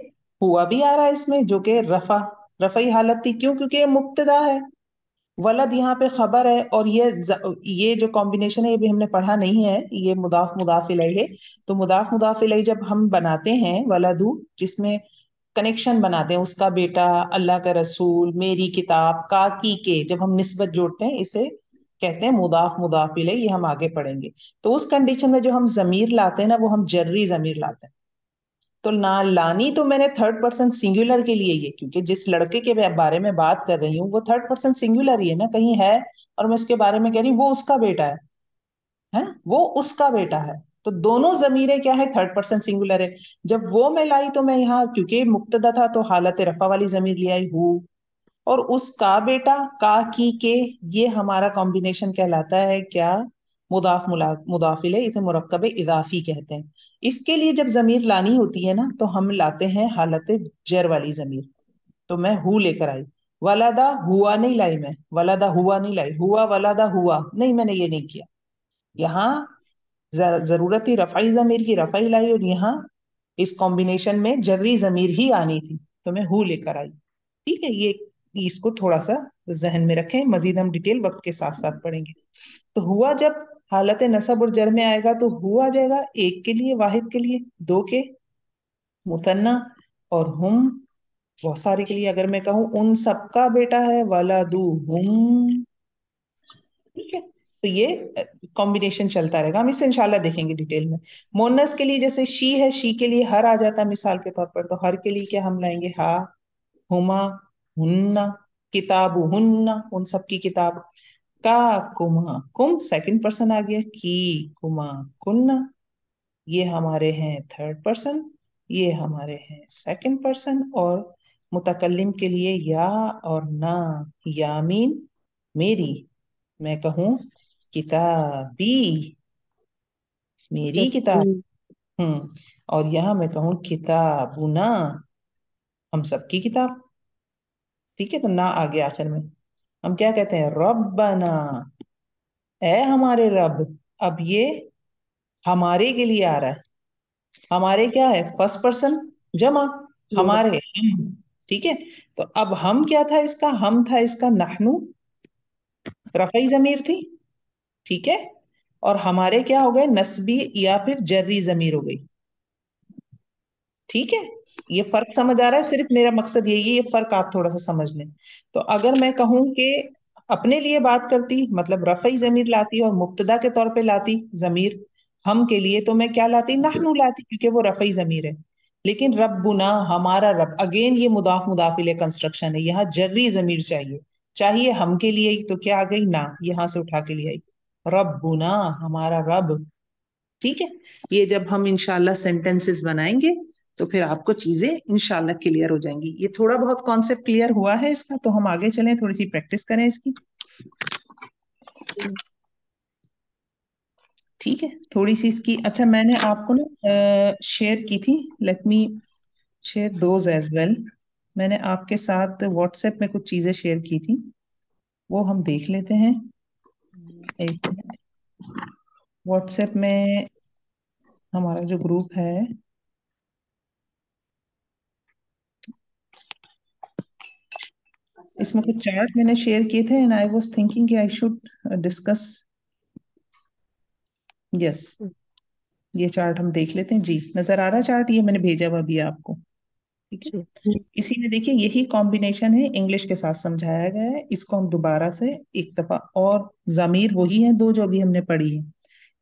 हुआ भी आ रहा है इसमें, जो कि रफा, रफई हालत थी। क्यों? क्योंकि ये मुब्तदा है। वलद यहाँ पे खबर है, और ये जो कॉम्बिनेशन है ये भी हमने पढ़ा नहीं है, ये मुदाफ मुदाफ इलैहि है। तो मुदाफ मुदाफ इलैहि जब हम बनाते हैं वलदू, जिसमें कनेक्शन बनाते हैं, उसका बेटा, अल्लाह का रसूल, मेरी किताब, काकी के, जब हम निस्बत जोड़ते हैं, इसे कहते हैं मुदाफ मुदाफ इलैहि। ये हम आगे पढ़ेंगे। तो उस कंडीशन में जो हम जमीर लाते हैं ना, वो हम जर्री जमीर लाते हैं। तो ना लानी तो मैंने थर्ड पर्सन सिंगुलर के लिए ये, क्योंकि जिस लड़के के बारे में बात कर रही हूँ वो थर्ड पर्सन सिंगुलर ही है ना, कहीं है, और मैं उसके बारे में कह रही हूँ वो उसका बेटा है ना, वो उसका बेटा है। तो दोनों जमीरें क्या है, थर्ड पर्सन सिंगुलर है। जब वो मैं लाई तो मैं यहाँ, क्योंकि मुक्तदा था, तो हालत रफा वाली जमीर ले आई, हूँ। और उसका बेटा, का, की, के, ये हमारा कॉम्बिनेशन कहलाता है क्या, मुदाफ इलैहि। इसे मुरक्कब इजाफी कहते हैं। इसके लिए जब जमीर लानी होती है ना, तो हम लाते हैं हालत जर वाली जमीर। तो मैं हु लेकर आई। वलादा हुआ नहीं लाई मैं, वलादा हुआ नहीं लाई, हुआ वलादा हुआ नहीं, मैंने ये नहीं किया। यहाँ जरूरत थी रफाई जमीर की, रफाई लाई, और यहाँ इस कॉम्बिनेशन में जर्री जमीर ही आनी थी, तो मैं हु लेकर आई। ठीक है, ये इसको थोड़ा सा जहन में रखें, मजीद हम डिटेल वक्त के साथ साथ पढ़ेंगे। तो हुआ जब हालत नसब और जर में आएगा, तो हुआ आ जाएगा एक के लिए, वाहिद के लिए, दो के, मुसन्ना, और हुम बहुत सारे के लिए। अगर मैं कहूँ उन सबका बेटा है, वलादू हुम। ठीक है, तो ये कॉम्बिनेशन चलता रहेगा, हम इसे इंशाल्लाह देखेंगे डिटेल में। मोनस के लिए जैसे शी है, शी के लिए हर आ जाता है मिसाल के तौर पर, तो हर के लिए क्या हम लाएंगे, हा, हुमा, हुन्ना, किताबु हुन्ना, उन सब की किताब। का, कुमा, कुम सेकंड पर्सन आ गया, की, कुमा, कुन्ना, ये हमारे हैं थर्ड पर्सन, ये हमारे हैं सेकंड पर्सन। और मुतकल्लिम के लिए या और ना, यामीन, मेरी, मैं कहूँ किताबी, मेरी यस। किताब। और यहाँ मैं कहूँ किताबुना, हम सबकी किताब। ठीक है, तो ना आगे आखिर में हम क्या कहते हैं, रब्बना, ए हमारे रब। अब ये हमारे के लिए आ रहा है। हमारे क्या है, फर्स्ट पर्सन जमा, हमारे हम। ठीक है, तो अब हम क्या था इसका, हम था इसका नहनु, रफई जमीर थी। ठीक है, और हमारे क्या हो गए, नस्बी या फिर जर्री जमीर हो गई। ठीक है, ये फर्क समझ आ रहा है? सिर्फ मेरा मकसद यही है, ये फर्क आप थोड़ा सा समझ लें। तो अगर मैं कहूं कि अपने लिए बात करती, मतलब रफई जमीर लाती और मुब्तदा के तौर पे लाती जमीर हम के लिए, तो मैं क्या लाती, नहनु लाती, क्योंकि वो रफई जमीर है। लेकिन रब्बुना, हमारा रब, अगेन ये मुदाफ मुदाफिले कंस्ट्रक्शन है, यहाँ जर्री जमीर चाहिए। चाहिए हम के लिए ही, तो क्या आ गई, ना, यहां से उठा के लिए आई, रब्बुना, हमारा रब। ठीक है, ये जब हम इंशाल्लाह सेंटेंसेस बनाएंगे, तो फिर आपको चीजें इंशाल्लाह क्लियर हो जाएंगी। ये थोड़ा बहुत कॉन्सेप्ट क्लियर हुआ है इसका, तो हम आगे चलें, थोड़ी सी प्रैक्टिस करें इसकी। ठीक है, थोड़ी सी इसकी, अच्छा मैंने आपको ना शेयर की थी, let me share those as well. मैंने आपके साथ व्हाट्सएप में कुछ चीजें शेयर की थी, वो हम देख लेते हैं। एक व्हाट्सएप में हमारा जो ग्रुप है, इसमें कुछ चार्ट मैंने शेयर किए थे, एंड आई वाज थिंकिंग कि आई शुड डिस्कस। यस, ये चार्ट हम देख लेते हैं जी। नजर आ रहा है चार्ट, ये मैंने भेजा हुआ भी है आपको। ठीक है, इसी में देखिए यही कॉम्बिनेशन है, इंग्लिश के साथ समझाया गया है। इसको हम दोबारा से एक दफा, और जमीर वही है दो जो अभी हमने पढ़ी है,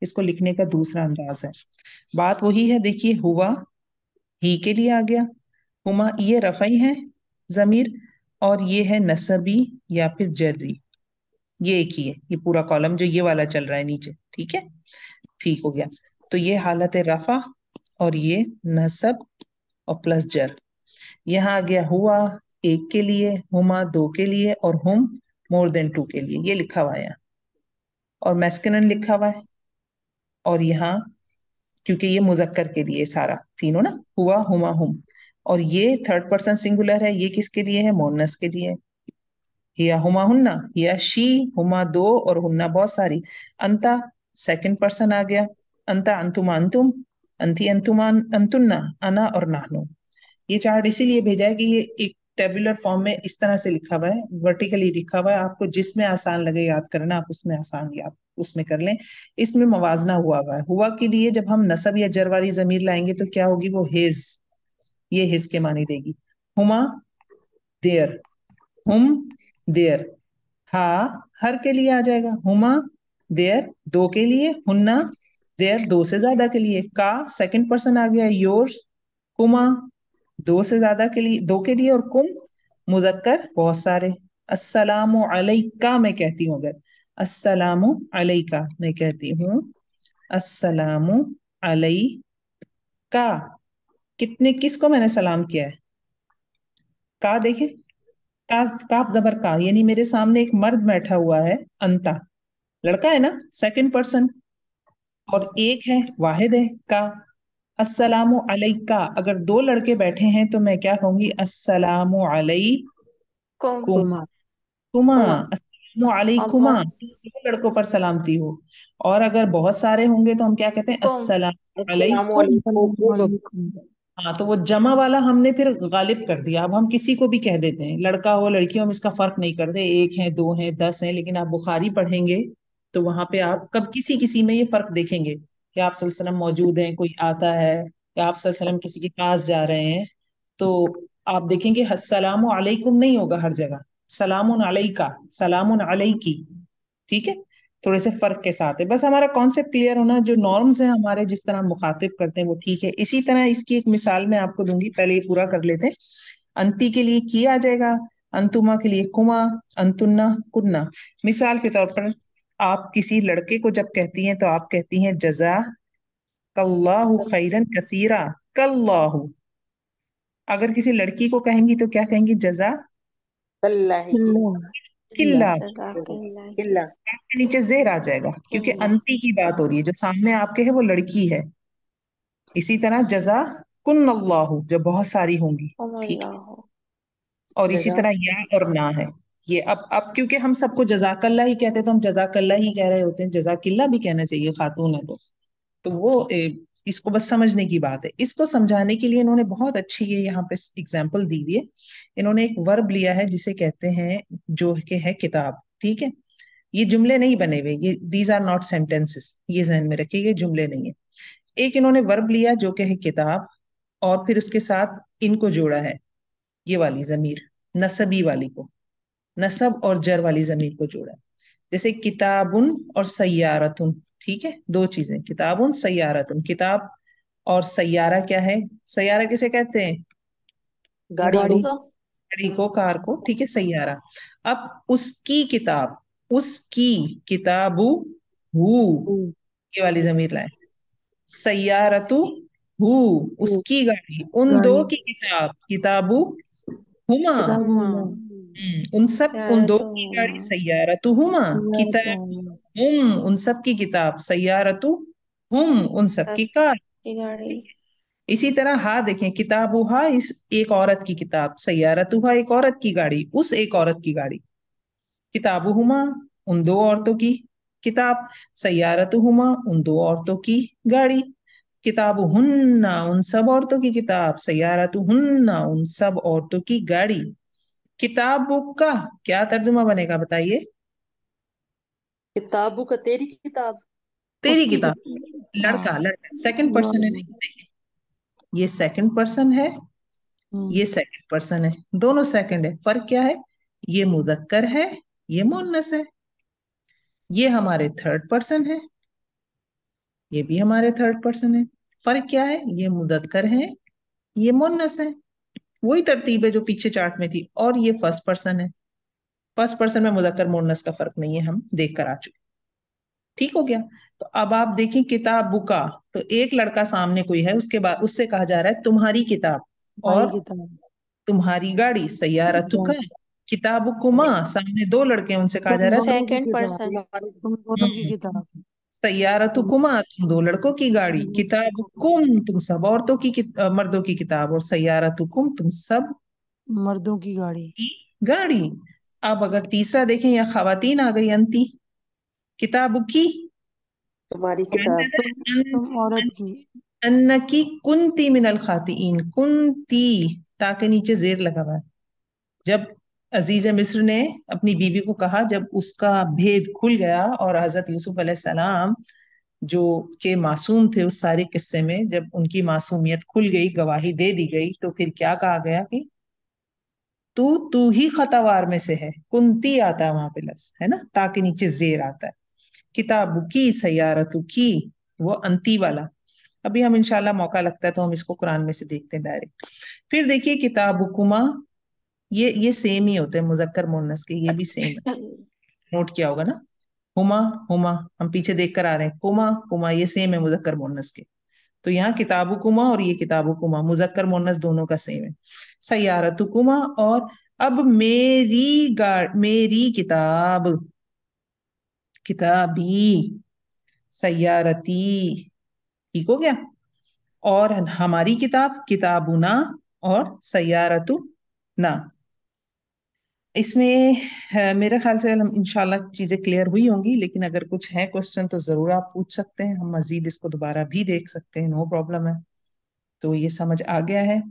इसको लिखने का दूसरा अंदाज है। बात वही है, देखिए हुआ ही के लिए आ गया, हुमा ये रफई है जमीर, और ये है नसबी या फिर जर्री, ये एक ही है, ये पूरा कॉलम जो ये वाला चल रहा है नीचे। ठीक है, ठीक हो गया। तो ये हालत है रफा, और ये नसब और प्लस जर। यहाँ आ गया हुआ एक के लिए, हुमा दो के लिए, और हुम मोर देन टू के लिए, ये लिखा हुआ है यहाँ। और मैस्कुलिन लिखा हुआ है, और यहाँ क्योंकि ये मुजक्कर के लिए सारा तीनों ना, हुआ, हुमा, हुम। और ये थर्ड पर्सन सिंगुलर है, ये किसके लिए है? मोनस के लिए। हिया हुमा हुन्ना, हिया शी, हुमा दो और हुन्ना बहुत सारी। अंता सेकंड पर्सन आ गया। अंता अंतुमा अंतुम, अंती अंतुमा अंतुन्ना, अना और नाहनु। ये चार्ट इसीलिए भेजा है कि ये एक टेबुलर फॉर्म में इस तरह से लिखा हुआ है, वर्टिकली लिखा हुआ है। आपको जिसमें आसान लगे याद करना, आप उसमें आसान याद उसमें कर लें। इसमें मवाजना हुआ हुआ है। हुआ के लिए जब हम नसब या जर वाली जमीर लाएंगे तो क्या होगी? वो हिज, ये हिज के मानी देगी। हुमा देयर, हुम देयर। हा हर के लिए आ जाएगा, हुमा देयर दो के लिए, हुन्ना देयर दो से ज्यादा के लिए। का सेकंड पर्सन आ गया, योर्स। कुमा दो से ज्यादा के लिए, दो के लिए। और कुम मुजक्कर बहुत सारे। अस्सलामु अलैका मैं कहती हूँ अगर, अस्सलामु अलैका मैं कहती हूँ, अस्सलामु अलैका। कितने, किसको मैंने सलाम किया है? का देखे, का, काफ जबर का, यानी मेरे सामने एक मर्द बैठा हुआ है, अंता लड़का है ना, सेकंड पर्सन। और एक है, वाहिद है, का। अस्सलामु अलैका, अगर दो लड़के बैठे हैं तो मैं क्या कहूंगी? अस्सलामु कुम अलैकुम, कुमार। कुमा, कुमा। अस्सलामु और अलैकुमा, बहुत दो लड़कों पर सलामती हो। और अगर बहुत सारे होंगे तो हम क्या कहते हैं? कुम अस्सलामु अस्सलाम अलैकुम। वालेकुम। हाँ, तो वो जमा वाला हमने फिर गालिब कर दिया। अब हम किसी को भी कह देते हैं, लड़का हो लड़की हो, हम इसका फर्क नहीं करते, एक है, दो है, 10 है। लेकिन आप बुखारी पढ़ेंगे तो वहां पे आप कब किसी किसी में ये फर्क देखेंगे कि आप सल्लल्लाहु अलैहि वसल्लम मौजूद हैं, कोई आता है, या आप सल्लल्लाहु अलैहि वसल्लम किसी के पास जा रहे हैं, तो आप देखेंगे अस्सलामु अलैकुम नहीं होगा हर जगह, सलामुन अलैका, सलामुन अलैकी। ठीक है, थोड़े से फर्क के साथ है। बस हमारा कॉन्सेप्ट क्लियर होना, जो नॉर्म्स हैं हमारे, जिस तरह हम मुखातिब करते हैं वो ठीक है। इसी तरह इसकी एक मिसाल मैं आपको दूंगी, पहले ये पूरा कर लेते हैं। अंती के लिए की आ जाएगा, अंतुमा के लिए कुमा, अंतुन्ना कुन्ना। मिसाल के तौर पर आप किसी लड़के को जब कहती हैं तो आप कहती हैं जजा कल्लाहु खैरन कसीरा, कल्लाहु। अगर किसी लड़की को कहेंगी तो क्या कहेंगी? जजा अल्लाह की अल्लाह। किल्ला किल्ला। जज़ाकल्लाह किल्ला के नीचे जेर आ जाएगा क्योंकि किल्ला अंती की बात हो रही है, जो सामने आपके है वो लड़की है। इसी तरह जजा कुन अल्लाहु, जब बहुत सारी होंगी। ठीक है, कुमुल्लाहु और इसी जजा तरह या और ना है। ये अब क्योंकि हम सबको जजाकल्ला ही कहते हैं तो हम जजाकल्ला ही कह रहे होते हैं, जजाकिल्ला भी कहना चाहिए, खातून है तो वो इसको बस समझने की बात है। इसको समझाने के लिए इन्होंने बहुत अच्छी ये यहाँ पे एग्जाम्पल दी हुई है। इन्होंने एक वर्ब लिया है जिसे कहते हैं, जो कि है किताब। ठीक है, ये जुमले नहीं बने हुए, ये दीज आर नॉट सेंटेंसेस, ये ध्यान में रखिए, ये जुमले नहीं है। एक इन्होंने वर्ब लिया जो कि है किताब, और फिर उसके साथ इनको जोड़ा है, ये वाली जमीर, नसबी वाली को, नसब और जर वाली जमीर को जोड़ा है। जैसे किताबुन और सय्यारतुन। ठीक है, दो चीजें, किताबुन सय्यारतुन। किताब और सय्यारा क्या है? सय्यारा किसे कहते हैं? गाड़ी को गाड़ी। तो गाड़ी को, कार को। ठीक है, सय्यारा। अब उसकी किताब, उसकी किताबु हु, हम्म। ये वाली जमीर लाए। सय्यारतु हु, हम्म। उसकी गाड़ी, उन दो गाड़ी। की किताब, किताबु हुमा। किताब हुमा होना। उन सब, उन दो सयारतु की हुमा गाड़ी सय्यारतु हुमा, यार तो किताब हुम उन सब की किताब, सय्यारतु हुम उन सब की कार। सबकी गाड़ी ठीक है? इसी तरह हा देखें, किताबुहा इस एक औरत की किताब, सय्यारतुहा एक औरत की गाड़ी, उस एक औरत की गाड़ी। किताबुहुमा उन दो औरतों की किताब, सय्यारतुहुमा उन दो औरतों की गाड़ी। किताबुहुन्ना उन सब औरतों की किताब, सय्यारतुहुन्ना उन सब औरतों की गाड़ी। किताब का क्या तर्जुमा बनेगा बताइए? किताबू का तेरी किताब तेरी उसकी किताब। किताब। हाँ। लड़का, लड़का सेकंड पर्सन है, वाह। नहीं, ये सेकंड पर्सन है, हम्म। ये सेकंड पर्सन है, दोनों सेकंड है। फर्क क्या है? ये मुदक्कर है, ये मुन्नस है। ये हमारे थर्ड पर्सन है, ये भी हमारे थर्ड पर्सन है। फर्क क्या है? ये मुदक्कर है, ये मुन्नस है। वही तरतीब है जो पीछे चार्ट में थी। और ये फर्स्ट पर्सन है। फर्स्ट पर्सन में मुदक्कर मुन्नस का फर्क नहीं है, हम देख कर आ चुके। ठीक हो गया। तो अब आप देखें किताबुका, तो एक लड़का सामने कोई है, उसके बाद उससे कहा जा रहा है तुम्हारी किताब, भाई और किताब। तुम्हारी गाड़ी सय्यारतुका। गाड़ी। किताबुकुमा, सामने दो लड़के हैं, उनसे कहा जा तुम रहा है दोनों की सेकंड किताब। पर्सन तुम दोनों की हम्म, किताब। सय्यारतुकुमा, तुम दो लड़कों की गाड़ी, किताबुकुम, तुम सब औरतों की मर्दों की किताब, और सय्यारतुकुम, तुम सब मर्दों की गाड़ी। की गाड़ी। अब अगर तीसरा देखें, या खवातीन आ गई, अंती, किताबुकी, तुम्हारी किताब। तुम औरत की। अन्नकी कुंती मिनल खातीन, कुंती, ताके नीचे जेर लगा हुआ है। जब अजीज मिस्र ने अपनी बीवी को कहा, जब उसका भेद खुल गया और हजरत यूसुफ अलैहिस्सलाम जो के मासूम थे उस सारे किस्से में, जब उनकी मासूमियत खुल गई, गवाही दे दी गई, तो फिर क्या कहा गया कि तू तू ही खतावार में से है। कुंती आता है वहां पे लफ्ज, है ना, ताकि नीचे जेर आता है। किताबु की, सयारतु की, वो अंती वाला। अभी हम इंशाल्लाह मौका लगता है तो हम इसको कुरान में से देखते हैं डायरेक्ट। फिर देखिए किताबुकुमा, ये सेम ही होते हैं मुजक्कर मुन्नस के, ये भी सेम है, नोट किया होगा ना। हुमा, हुमा, हम पीछे देख कर आ रहे हैं, कुमा, कुमा, ये सेम है मुजक्कर मुन्नस के। तो यहाँ किताबुकुमा और ये किताबुकुमा, मुजक्कर मुन्नस दोनों का सेम है। सयारतुकुमा, और अब मेरी किताब, किताबी, सयारती, ठीक हो गया। और हमारी किताब, किताबुना, और सयारतु ना। इसमें मेरे ख्याल से हम इंशाल्लाह चीजें क्लियर हुई होंगी, लेकिन अगर कुछ है क्वेश्चन तो जरूर आप पूछ सकते हैं, हम मजीद इसको दोबारा भी देख सकते हैं, नो प्रॉब्लम है। तो ये समझ आ गया है।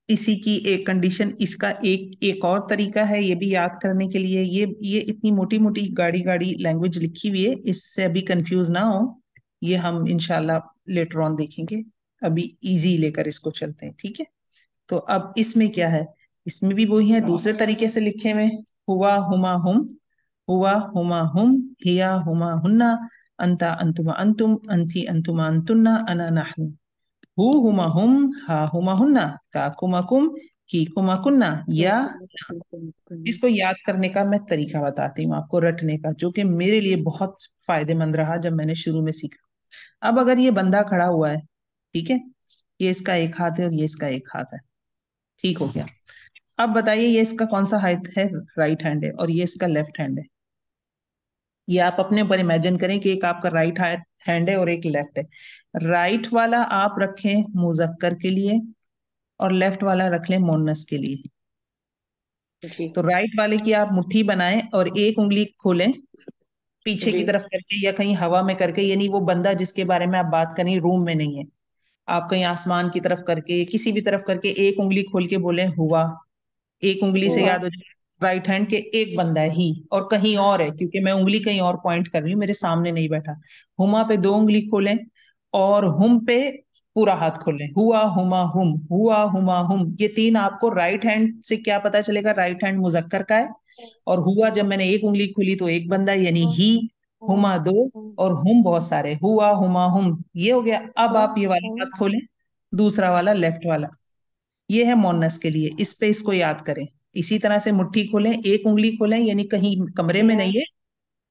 इसी की एक कंडीशन, इसका एक एक और तरीका है ये भी याद करने के लिए। ये इतनी मोटी मोटी गाड़ी गाड़ी लैंग्वेज लिखी हुई है, इससे अभी कंफ्यूज ना हो। ये हम इंशाल्लाह लेटर ऑन देखेंगे, अभी इजी लेकर इसको चलते हैं, ठीक है। तो अब इसमें क्या है, इसमें भी वही है, दूसरे तरीके से लिखे हुए। हुआ हुमा हुम, हुआ हुमा हुम, हिया हुमा हुन्ना, अंता अंतुमा अंतुम, अंथी अंतुमा अंतुन्ना, अना नहनु। हु हुमा हुम, हा हुमा हुन्ना, का कुमा कुम, की कुमा कुन्ना, या। इसको याद करने का मैं तरीका बताती हूँ आपको, रटने का, जो कि मेरे लिए बहुत फायदेमंद रहा जब मैंने शुरू में सीखा। अब अगर ये बंदा खड़ा हुआ है, ठीक है, ये इसका एक हाथ है और ये इसका एक हाथ है, ठीक हो गया। अब बताइए ये इसका कौन सा हाथ है, राइट हैंड है, और ये इसका लेफ्ट हैंड है। ये आप अपने ऊपर इमेजिन करें कि एक आपका राइट हैंड है और एक लेफ्ट है। राइट वाला आप रखें मुजक्कर के लिए, और लेफ्ट वाला रख लें मोनस के लिए। जी तो राइट वाले की आप मुट्ठी बनाएं और एक उंगली खोलें पीछे जी की तरफ करके या कहीं हवा में करके, यानी वो बंदा जिसके बारे में आप बात करें रूम में नहीं है, आप कहीं आसमान की तरफ करके, किसी भी तरफ करके एक उंगली खोल के बोले हुआ। एक उंगली से हुआ। याद हो जाए राइट हैंड के एक बंदा है ही, और कहीं और है, क्योंकि मैं उंगली कहीं और पॉइंट कर रही हूँ, मेरे सामने नहीं बैठा। हुमा पे दो उंगली खोलें, और हुम पे पूरा हाथ खोलें। हुआ हुमा हुम, हुआ हुमा हुम, ये तीन आपको राइट हैंड से क्या पता चलेगा, राइट हैंड मुजक्कर का है। और हुआ जब मैंने एक उंगली खोली तो एक बंदा यानी ही, हुमा दो, और हुम बहुत सारे, हुआ हुमा हुम, ये हो गया। अब आप ये वाला हाथ खोलें, दूसरा वाला लेफ्ट वाला, ये है मोनस के लिए, इस पे इसको याद करें। इसी तरह से मुट्ठी खोलें, एक उंगली खोलें, यानी कहीं कमरे में हिया नहीं है,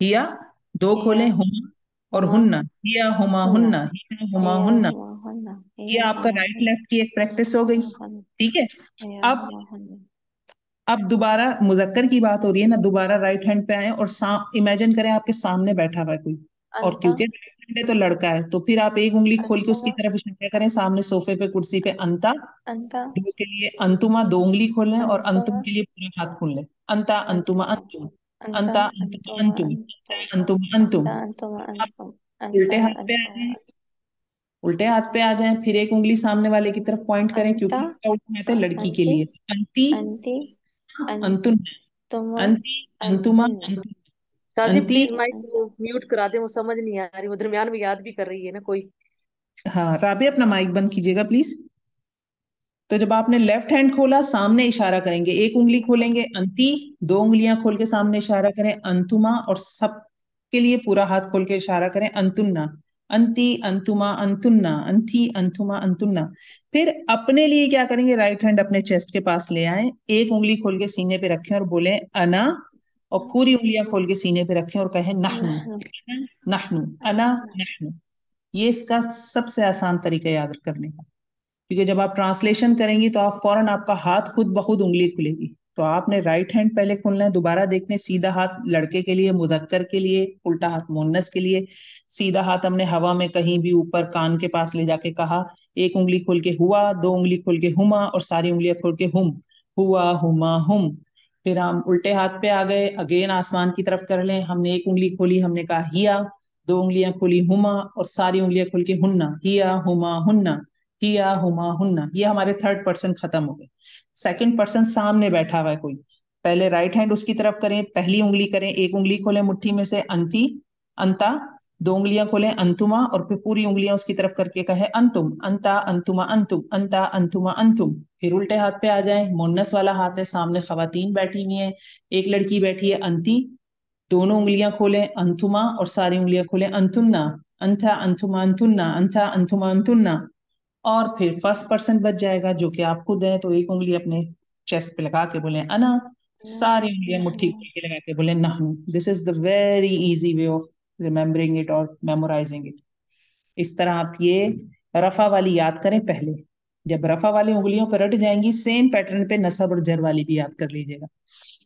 हिया, दो हिया खोलें, हुमा और हुमा हुन्ना, हिया हुमा हुन्ना हुन्ना, हिया हुमा हिया हुन्ना। हुमा हुन्ना ये हिया आपका हुमा राइट हुन्ना लेफ्ट की एक प्रैक्टिस हो गई, हुमा हुन्ना ठीक है। हिया अब हुमा हुन्ना। अब दोबारा मुजक्कर की बात हो रही है ना, दोबारा राइट हैंड पे आए और इमेजिन करें आपके सामने बैठा हुआ है कोई, और अंता क्योंकि right hand है तो लड़का है, तो फिर आप एक उंगली खोल के उसकी अंता तरफ इशारा करें, सामने सोफे पे कुर्सी पे, अंता। अंता दो के लिए अंतुमा, दो उंगली खोल लें, और अंता अंतुम के लिए पूरा हाथ खोल लें। अंता अंतुमा अंतुमा अंतुम, अंता अंता अंतुमा अंतुमा अंतुम, अंतुम अंतुमा अंतुम। अंता अंतुमा आप अंतुम अंता उल्टे हाथ पे आ अंतुमा जाएं, उल्टे हाथ पे आ जाएं, फिर एक उंगली सामने वाले की तरफ पॉइंट करें, अंता क्योंकि इसका उल्टा हाथ है लड़की के अंति लिए। अंती, अंति अंतुन, अंतुमा अंती, अंतुमा अंतुन्ना अंतुम, साजिद अंती। प्लीज माइक अंत को म्यूट करा दे, वो समझ नहीं आ रही, वो दरमियान में याद भी कर रही है ना कोई। हाँ राबे, अपना माइक बंद कीजिएगा प्लीज। तो जब आपने लेफ्ट हैंड खोला, सामने इशारा करेंगे, एक उंगली खोलेंगे अंती, दो उंगलियां खोल के सामने इशारा करें अंतुमा, और सब के लिए पूरा हाथ खोल के इशारा करें अंतुन्ना। अंती अंतुमा अंतुन्ना, अंथी अंतुमा अंतुन्ना। फिर अपने लिए क्या करेंगे, राइट हैंड अपने चेस्ट के पास ले आए, एक उंगली खोल के सीने पे रखें और बोले अना, और पूरी उंगलियां खोल के सीने पे रखें और कहें नहनु, नहनु नहनु, अना, नहनु। ये इसका सबसे आसान तरीका याद करने का, क्योंकि जब आप ट्रांसलेशन करेंगी तो आप फौरन आपका हाथ खुद ब खुद उंगली खुलेगी, तो आपने राइट हैंड पहले खोलना है। दोबारा देखते हैं, सीधा हाथ लड़के के लिए, मुदक्कर के लिए, उल्टा हाथ मुन्नस के लिए। सीधा हाथ हमने हवा में कहीं भी ऊपर कान के पास ले जाके कहा। एक उंगली खोल के हुआ, दो उंगली खोल के हुमा, और सारी उंगलियां खोल के हुम। हुआ, हुमा, हुम। फिर हम उल्टे हाथ पे आ गए, अगेन आसमान की तरफ कर लें। हमने एक उंगली खोली, हमने कहा हिया, दो उंगलियां खोली हुमा, और सारी उंगलियां खोल के हुन्ना। हिया, हुमा, हुन्ना। हिया, हुमा, हुन्ना। ये हमारे थर्ड पर्सन खत्म हो गए। सेकंड पर्सन सामने बैठा हुआ है कोई। पहले राइट हैंड उसकी तरफ करें, पहली उंगली करें, एक उंगली खोलें मुट्ठी में से अंती, अंता। दो उंगलियां खोलें अंतुमा, और फिर पूरी उंगलियां उसकी तरफ करके कहे अंतुम, अंता, अंतुमा, अंतुम, अंता, अंतुमा, अंतुम। फिर उल्टे हाथ पे आ जाए, मुन्नस वाला हाथ है, सामने खवातीन बैठी हुई है, एक लड़की बैठी है अंती। दोनों उंगलियां खोलें अंतुमा, और सारी उंगलियां खोलें अंतुन्ना। अंथा, अंतुमा, अंतुन्ना, अंथा, अंतुमा, अंतुन्ना। और फिर फर्स्ट पर्सन बच जाएगा जो कि आप खुद हैं, तो एक उंगली अपने चेस्ट पे लगा के बोले अना, सारी उंगलियां मुट्ठी नहनु। के लगा के बोले नहनु। This is the very easy way of remembering it और मेमोराइजिंग इट। इस तरह आप ये रफा वाली याद करें पहले। जब रफा वाली उंगलियों पर रट जाएंगी, सेम पैटर्न पे नसब और जर वाली भी याद कर लीजिएगा।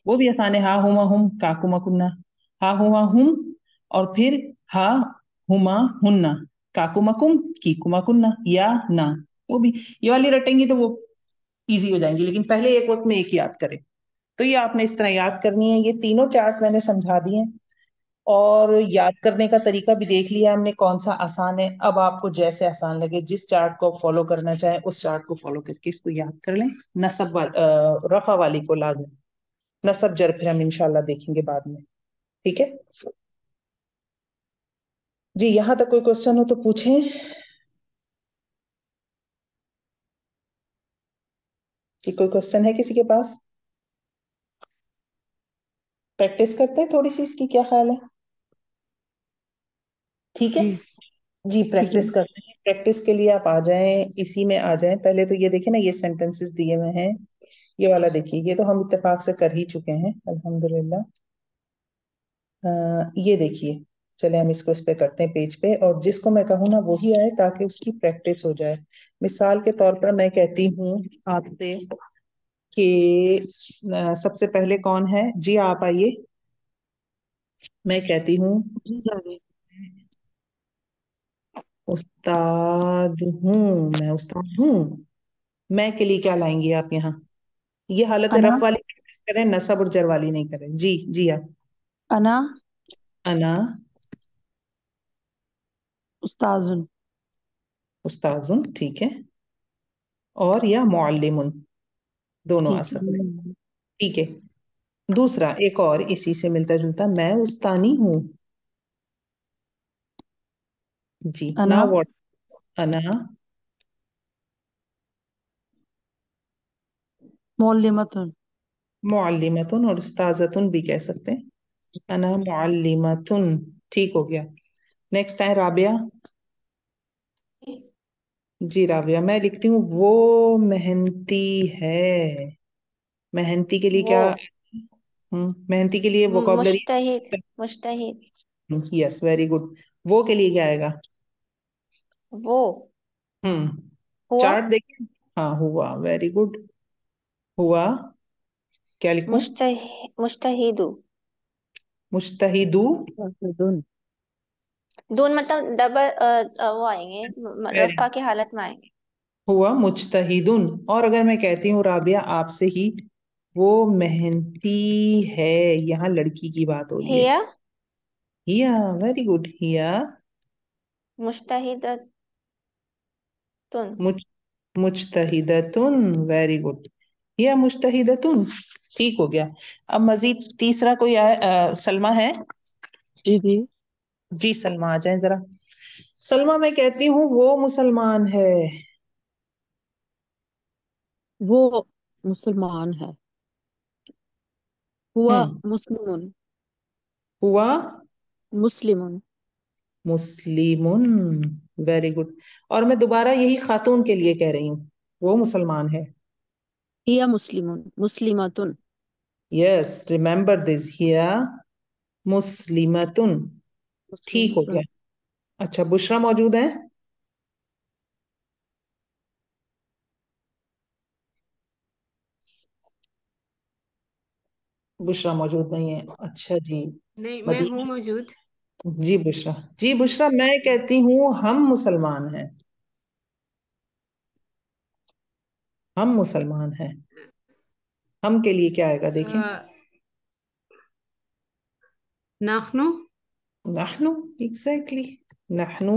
वो भी आसान है। हा हुमा हुम, काकुमा कुन्ना। हा हुमा हुम, और फिर हा हुमा हुन्ना, काकुमा कुम, कीकुमा कुन्ना, या ना। वो भी ये वाली रटेंगी तो वो इजी हो जाएंगी, लेकिन पहले एक वक्त में एक याद करें। तो ये आपने इस तरह याद करनी है। ये तीनों चार्ट मैंने समझा दिए हैं, और याद करने का तरीका भी देख लिया हमने कौन सा आसान है। अब आपको जैसे आसान लगे, जिस चार्ट को फॉलो करना चाहें, उस चार्ट को फॉलो करके इसको याद कर लें। रफा वाली को लाजम, नसब जर फिर हम इंशाल्लाह देखेंगे बाद में। ठीक है जी। यहां तक कोई क्वेश्चन हो तो पूछें कि कोई क्वेश्चन है किसी के पास। प्रैक्टिस करते हैं थोड़ी सी इसकी, क्या ख्याल है? ठीक है जी जी, ठीक है। प्रैक्टिस करते हैं। प्रैक्टिस के लिए आप आ जाएं, इसी में आ जाएं। पहले तो ये देखें ना, ये सेंटेंसेस दिए हुए हैं। ये वाला देखिए, ये तो हम इत्तेफाक से कर ही चुके हैं अल्हम्दुलिल्लाह। ये देखिए, चले हम इसको इस पे करते हैं पेज पे, और जिसको मैं कहूँ ना वही आए, ताकि उसकी प्रैक्टिस हो जाए। मिसाल के तौर पर मैं कहती हूँ आपसे कि सबसे पहले कौन है जी, आप आइए। मैं कहती हूँ जी दादी। उस्ताद हूँ, मैं उस्ताद हूँ। मैं के लिए क्या लाएंगे आप यहाँ? ये हालत अना। रफ वाली करें, नसब और जर वाली नहीं करें। जी जी आप। अना अना उस्ताजुन। उस्ताजुन, ठीक है। और या मुअल्लिमुन, दोनों आ ठीक सकते हैं। है। ठीक है। दूसरा एक और इसी से मिलता जुलता, मैं उस्तानी हूँ। जी, अना नाउ व्हाट? अना मुअल्लिमतुन। मुअल्लिमतुन, और उस्ताजतुन भी कह सकते हैं। अना मुअल्लिमतुन, ठीक हो गया। नेक्स्ट है राबिया। जी राबिया, मैं लिखती हूँ वो मेहनती है। मेहनती के लिए वो क्या? मेहनती के लिए वोकाबलरी। मुश्तहिद, मुश्तहिद। Yes, very good. वो के लिए क्या आएगा? वो हम्म हुआ चार्ट देखिए। हाँ, हुआ, वेरी गुड। हुआ, क्या लिखूं? मुश्तहिदु। मुज्तहिदु। मुस्तहिदुन। दोनों मतलब डबल वो आएंगे, वेरी, रफा की हालत में आएंगे। हुआ मुज्तहिदुन। और अगर मैं कहती हूँ राबिया आपसे ही, वो मेहनती है, यहाँ लड़की की बात हो रही है। हिया हिया, वेरी गुड। हिया मुश्तहिदतुन। मुज मुज्तहिदतुन, वेरी गुड। हिया मुज्तहिदतुन, ठीक हो गया। अब मजीद तीसरा कोई सलमा है? जी जी। जी सलमा आ जाए जरा। सलमा, मैं कहती हूँ वो मुसलमान है। वो मुसलमान है। हुआ हम्म मुस्लिमुन। हुआ मुस्लिमुन। मुस्लिमुन, वेरी गुड। और मैं दोबारा यही खातून के लिए कह रही हूँ, वो मुसलमान है। हिया मुस्लिमुन मुस्लिमतुन। यस, रिमेम्बर दिस, हिया मुस्लिमतुन, ठीक हो गया। मुस्लिमतुन। अच्छा, बुशरा मौजूद है? बुशरा मौजूद नहीं है, अच्छा जी। नहीं, मैं हूँ मदीना। मौजूद। जी बुशरा, जी बुशरा, मैं कहती हूँ हम मुसलमान हैं, हम मुसलमान हैं। हम के लिए क्या आएगा देखें। नाखनो। नहनु, एग्जैक्टली, नहनु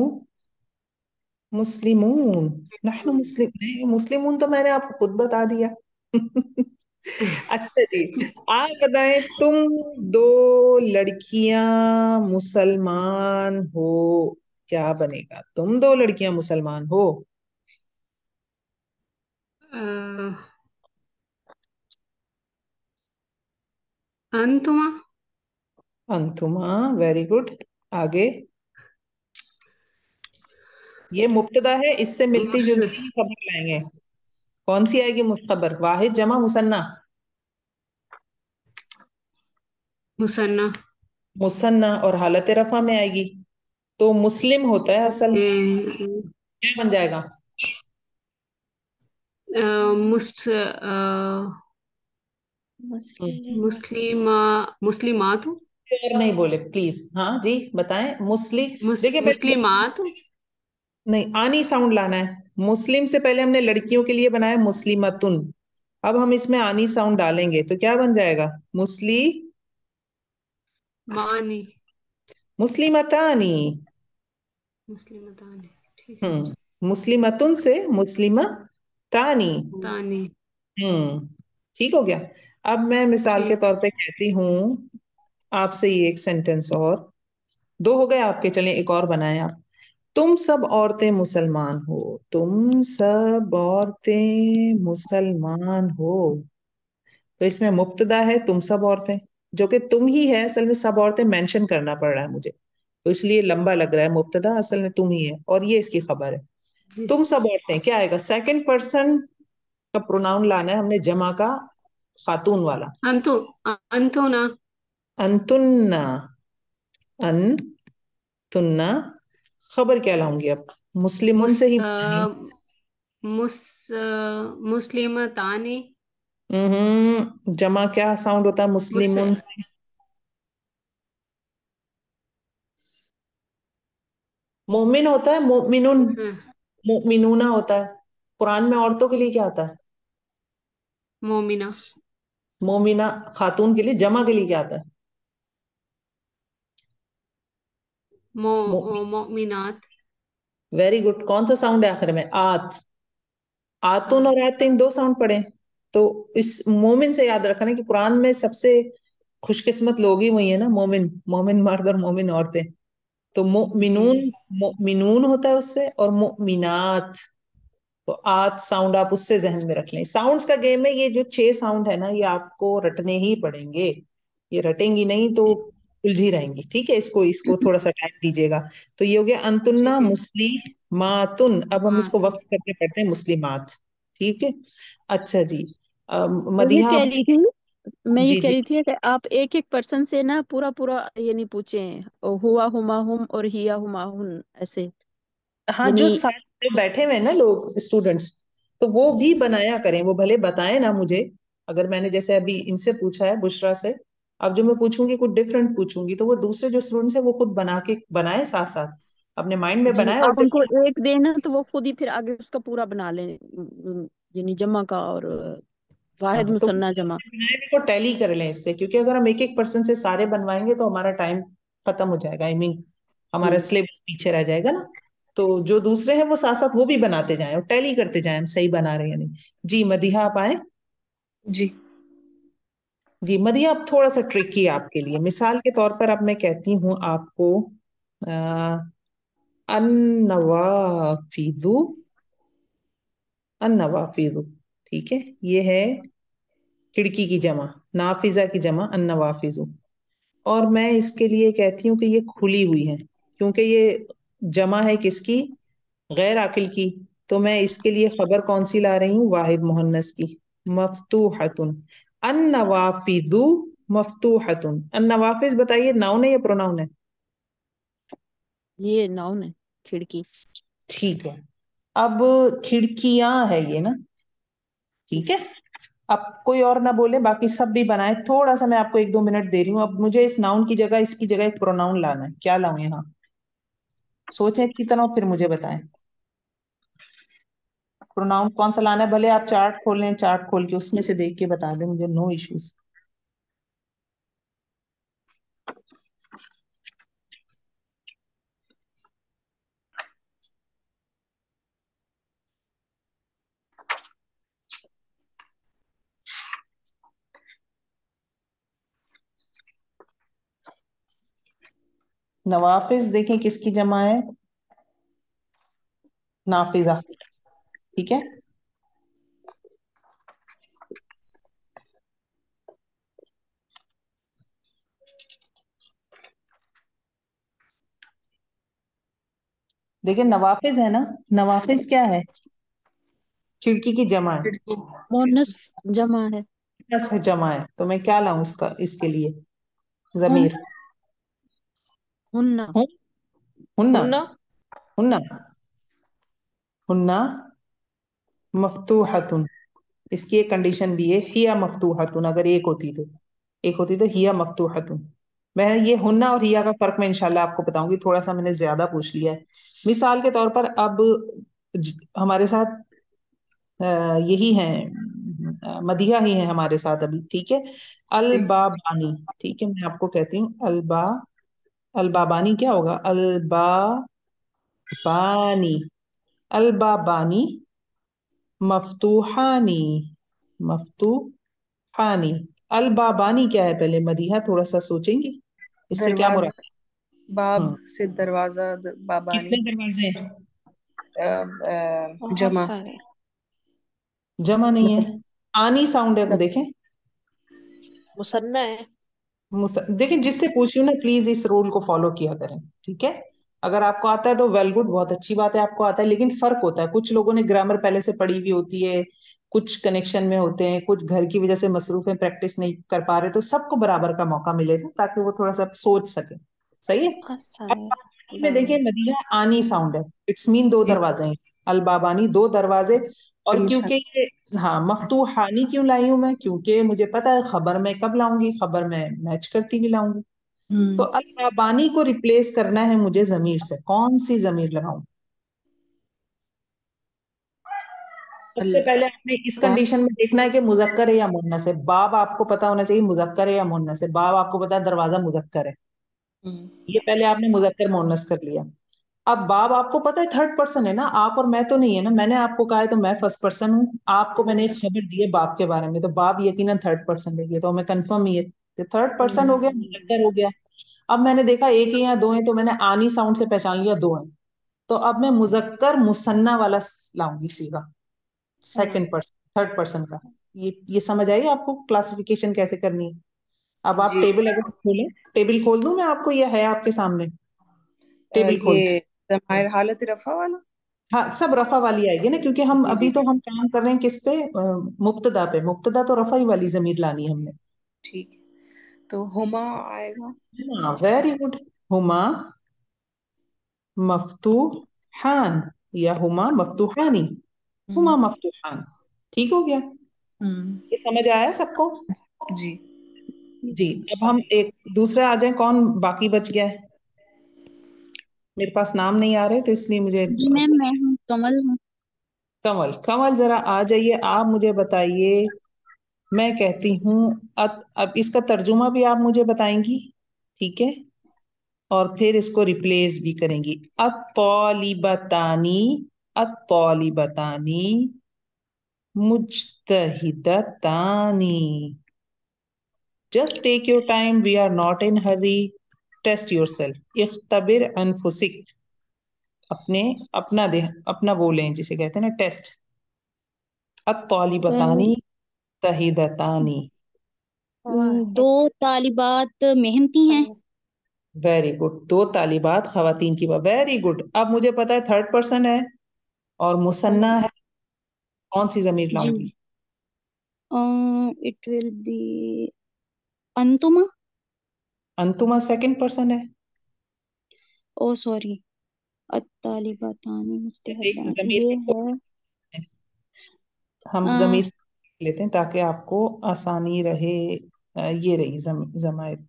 मुस्लिमून। नहनु मुस्लिम नहीं, मुस्लिमून तो मैंने आपको खुद बता दिया। अच्छा जी, आप बताएं, तुम दो लड़कियां मुसलमान हो, क्या बनेगा? तुम दो लड़कियां मुसलमान हो। अंतुमा। अंतुमा, वेरी गुड। आगे। ये मुब्तदा है, इससे मिलती मुस जुलती ही खबर लाएंगे। कौन सी आएगी खबर? वाहिद, जमा, मुसन्ना? मुसन्ना। मुसन्ना और हालत रफा में आएगी, तो मुस्लिम होता है असल में। ए, क्या बन जाएगा? अ, मुस हम्म, मुस्लिम। मुस्लिमा मुस्लिमात। और नहीं बोले प्लीज। हाँ जी, बताएं। देखिए पहले मुस्लिमात। नहीं, आनी साउंड लाना है। मुस्लिम से पहले हमने लड़कियों के लिए बनाया मुस्लिमतुन, अब हम इसमें आनी साउंड डालेंगे तो क्या बन जाएगा? मानी। मुस्लिमतानी। मुस्लिमतानी। ठीक है। मुस्लिमतुन से मुस्लिमतानी। तानी। हम्म, ठीक हो गया। अब मैं मिसाल के ठीक। तौर पे कहती हूँ आपसे ये एक सेंटेंस और। दो हो गए आपके, चलें एक और बनाएं आप। तुम सब औरतें मुसलमान हो, तुम सब औरतें मुसलमान हो। तो इसमें मुब्तदा है तुम सब औरतें, जो कि तुम ही है, असल में सब औरतें मेंशन करना पड़ रहा है मुझे, तो इसलिए लंबा लग रहा है। मुब्तदा असल में तुम ही है और ये इसकी खबर है। जी। तुम सब औरतें क्या आएगा? सेकंड पर्सन का प्रोनाउन लाना है हमने, जमा का, खातून वाला। अंतु अंतुना। अंतुन्ना, अंतुन्ना। खबर क्या लाऊंगी अब? मुस्लिमुन मुस से ही अ, नहीं। मुस मुस्लिमतानी। जमा क्या साउंड होता है मुस मुस्लिमुन से? मोमिन होता है, मोमिनुन। हाँ, मोमिनूना होता है। कुरान में औरतों के लिए क्या आता है? मोमिना। मोमिना। खातून के लिए, जमा के लिए क्या आता है? मो मोमिन। मोमिनात। Very good. कौन सा साउंड है आखिर में? आत। आतुन हाँ। और आतिन दो साउंड पड़े। तो इस मोमिन से याद रखना कि कुरान में सबसे खुशकिस्मत लोग ही वही है ना, मोमिन। मोमिन मर्द और मोमिन औरतें। तो जी। मोमिनून, मोमिनून होता है उससे, और मोमिनात। तो आत साउंड आप उससे जहन में रख लें। साउंड्स का गेम है ये, जो 6 साउंड है ना, ये आपको रटने ही पड़ेंगे। ये रटेंगी नहीं तो जी। उलझी रहेंगी। ठीक है, इसको इसको थोड़ा सा टाइम दीजिएगा। तो ये हो गया अंतुन्ना ठीक है। मुस्लिमातुन। अब हम इसको मातुन। वक्त करके पढ़ते हैं मुस्लिमात। ठीक है। अच्छा जी। मैं ये मदीहा कह आप। रही थी मैं ये जी कह जी। रही थी कि आप एक एक पर्सन से ना पूरा पूरा ये नहीं पूछे, हुआ हुमा हुम और हिया हुमा हुन ऐसे, हाँ, जो यानी। साथ जो बैठे हुए हैं ना लोग, स्टूडेंट्स, तो वो भी बनाया करें। वो भले बताए ना मुझे, अगर मैंने जैसे अभी इनसे पूछा है, बुशरा से, अब जो मैं पूछूंगी कुछ डिफरेंट पूछूंगी, तो वो दूसरे जो स्टूडेंट्स है वो खुद बना के बनाए, साथ साथ अपने माइंड में जी, बनाए। और आप जब उनको एक देना तो वो खुद ही फिर आगे उसका पूरा बना लें, यानी जमा का और वाहिद हाँ, तो मुसन्ना जमा। बनाए को टैली कर लें इससे, क्योंकि अगर हम एक एक पर्सन से सारे बनवाएंगे तो हमारा टाइम खत्म हो जाएगा। आई मीन जी। हमारा सिलेबस पीछे रह जाएगा ना। तो जो दूसरे हैं वो साथ साथ वो भी बनाते जाएं और टैली करते जाएं हम सही बना रहे हैं या नहीं। जी मदीहा, आप आए। जी। जी मदीहा, अब थोड़ा सा ट्रिकी है आपके लिए। मिसाल के तौर पर अब मैं कहती हूँ आपको, अन्नवाफिदु, अन्नवाफिदु। ठीक है, ये है खिड़की की जमा, नाफिजा की जमा अन्नवाफिजु। और मैं इसके लिए कहती हूँ कि ये खुली हुई है, क्योंकि ये जमा है किसकी? गैर आकिल की। तो मैं इसके लिए खबर कौन सी ला रही हूँ? वाहिद मुहन्नस की, मफ्तूहतुन। अन्नवाफिदु मफ्तूहतुन। अन्नवाफिज बताइए, नाउन है या प्रोनाउन है? ये नाउन है, खिड़की। ठीक है। अब खिड़कियां है ये ना, ठीक है। अब कोई और ना बोले, बाकी सब भी बनाए। थोड़ा सा मैं आपको 1-2 मिनट दे रही हूँ। अब मुझे इस नाउन की जगह इसकी जगह एक प्रोनाउन लाना है। क्या लाऊं यहाँ? सोचें अच्छी तरह, फिर मुझे बताएं प्रोनाउन कौन सा लाना है। भले आप चार्ट खोल लें, चार्ट खोल के उसमें से देख के बता दें मुझे, नो इश्यूज। नवाफिज देखें किसकी जमा है? नाफिजा। ठीक है। देखिए नवाफिज है ना, नवाफिज क्या है? खिड़की की जमा है। खिड़की। मोनस जमा है। बस है, जमा है। तो मैं क्या लाऊं इसका, इसके लिए हुन जमीर? हुन्ना। हुन, हुन्ना। हुन्ना। हुन्ना। हुन्ना मफ्तूहतुन। इसकी एक कंडीशन भी है, हिया मफ्तूहतुन। अगर एक होती तो, एक होती तो हिया मफ्तूहतुन। मैं ये हुन्ना और हिया का फर्क मैं इंशाल्लाह आपको बताऊंगी। थोड़ा सा मैंने ज्यादा पूछ लिया है। मिसाल के तौर पर अब हमारे साथ यही है, मदिहा ही है हमारे साथ अभी। ठीक है। जी। अलबाबानी। ठीक है, मैं आपको कहती हूँ अलबा, अलबाबानी क्या होगा? अलबाबानी। अलबाबानी मफ्तूहानी। मफ्तूहानी। अलबाबानी क्या है? पहले मदीहा थोड़ा सा सोचेंगे इससे क्या दरवाजा। मुराद है? बाब हाँ। से दरवाजा, बाबानी। कितने दरवाजे हैं? बहुत जमा। सारे। जमा नहीं है। मतलब आनी साउंड है, मतलब देखें। मुसन्ना है। देखिए जिससे पूछ रही हूँ ना, प्लीज इस रूल को फॉलो किया करें। ठीक है। अगर आपको आता है तो वेल गुड, बहुत अच्छी बात है आपको आता है। लेकिन फर्क होता है, कुछ लोगों ने ग्रामर पहले से पढ़ी हुई होती है, कुछ कनेक्शन में होते हैं, कुछ घर की वजह से मसरूफ है, प्रैक्टिस नहीं कर पा रहे। तो सबको बराबर का मौका मिलेगा ताकि वो थोड़ा सा सोच सके। सही है। बहुत अब सारे। बाबानी में देखिए, मदीना आनी साउंड है, इट्स मीन दो जी। दरवाजे हैं। अलबाबानी दो दरवाजे। और मुसन। क्योंकि ये, हाँ, मफ्तूहानी क्यों लाई हूं मैं? क्योंकि मुझे पता है खबर में कब लाऊंगी, खबर में मैच करती भी लाऊंगी। तो हम्म। अलबाबानी को रिप्लेस करना है मुझे जमीर से। कौन सी जमीर लगाऊं? अल सबसे पहले आपने इस बाब। कंडीशन में देखना है कि मुजक्कर है या मुन्नस है। बाब आपको पता होना चाहिए मुजक्कर है या मुन्नस है। बाब आपको पता है दरवाजा मुजक्कर है। हम्म। ये पहले आपने मुजक्कर मुन्नस कर लिया। अब बाब आपको पता है थर्ड पर्सन है ना, आप और मैं तो नहीं है ना। मैंने आपको कहा है तो मैं फर्स्ट पर्सन हूँ। आपको मैंने एक खबर दी है बाप के बारे में, तो बाप यकीनन थर्ड पर्सन है। ये तो हमें कंफर्म ही है, तो थर्ड पर्सन हो गया, मुजक्कर हो गया। अब मैंने देखा एक है या दो है, तो मैंने आनी साउंड से पहचान लिया दो है। तो अब मैं मुजक्कर मुसन्ना वाला लाऊंगी सीगा, सेकंड पर्सन, थर्ड पर्सन का। ये समझ आई आपको क्लासिफिकेशन कैसे करनी है? अब आप जी। टेबल अगर खोलें, टेबल खोल दूं मैं आपको, यह है आपके सामने? टेबल खोल। ये जमायर हालत रफा वाला। हाँ, सब रफा वाली आएगी ना, क्योंकि हम जी अभी जी। तो हम काम कर रहे हैं किस पे? मुब्तदा पे। मुब्तदा तो रफा ही वाली जमीर लानी है हमने। ठीक है। तो हुमा आएगा। हाँ, वेरी गुड। हुमा मफ्तूहान, या हुमा मफ्तूहानी। हुमा हम्म। मफ्तूहान। ठीक हो गया। हम्म। ये समझ आया सबको? जी। जी। अब हम एक दूसरे आ जाए, कौन बाकी बच गया है? मेरे पास नाम नहीं आ रहे तो इसलिए मुझे जी मैम, मैं हूँ, कमल हूँ। कमल, कमल जरा आ जाइए। आप मुझे बताइए, मैं कहती हूँ अब इसका तर्जुमा भी आप मुझे बताएंगी। ठीक है। और फिर इसको रिप्लेस भी करेंगी। अत्तौलिबतानी, अत्तौलिबतानी मुज्तहिदतानी। Just take your time, we are not in hurry. Test yourself, इख्तबिर अनफुसिक। अपने, अपना दे, अपना बोलें जिसे कहते हैं ना टेस्ट। अत्तौलिबतानी मुज्तहिदतानी। वाहिद। दो तालिबात मेहनती हैं। Very good. दो तालिबात खवातीन की बात, वेरी गुड। अब मुझे पता है थर्ड पर्सन है और मुसन्ना है। कौन सी जमीर जी। लाऊंगी? इट विल बी अंतुमा। अंतुमा सेकंड पर्सन है। ओ सॉरी, अत्तालिबातानी देख मुस्तहदान, जमीर ये में है। हम अ, जमीर लेते हैं ताकि आपको आसानी रहे। ये रही जमायत।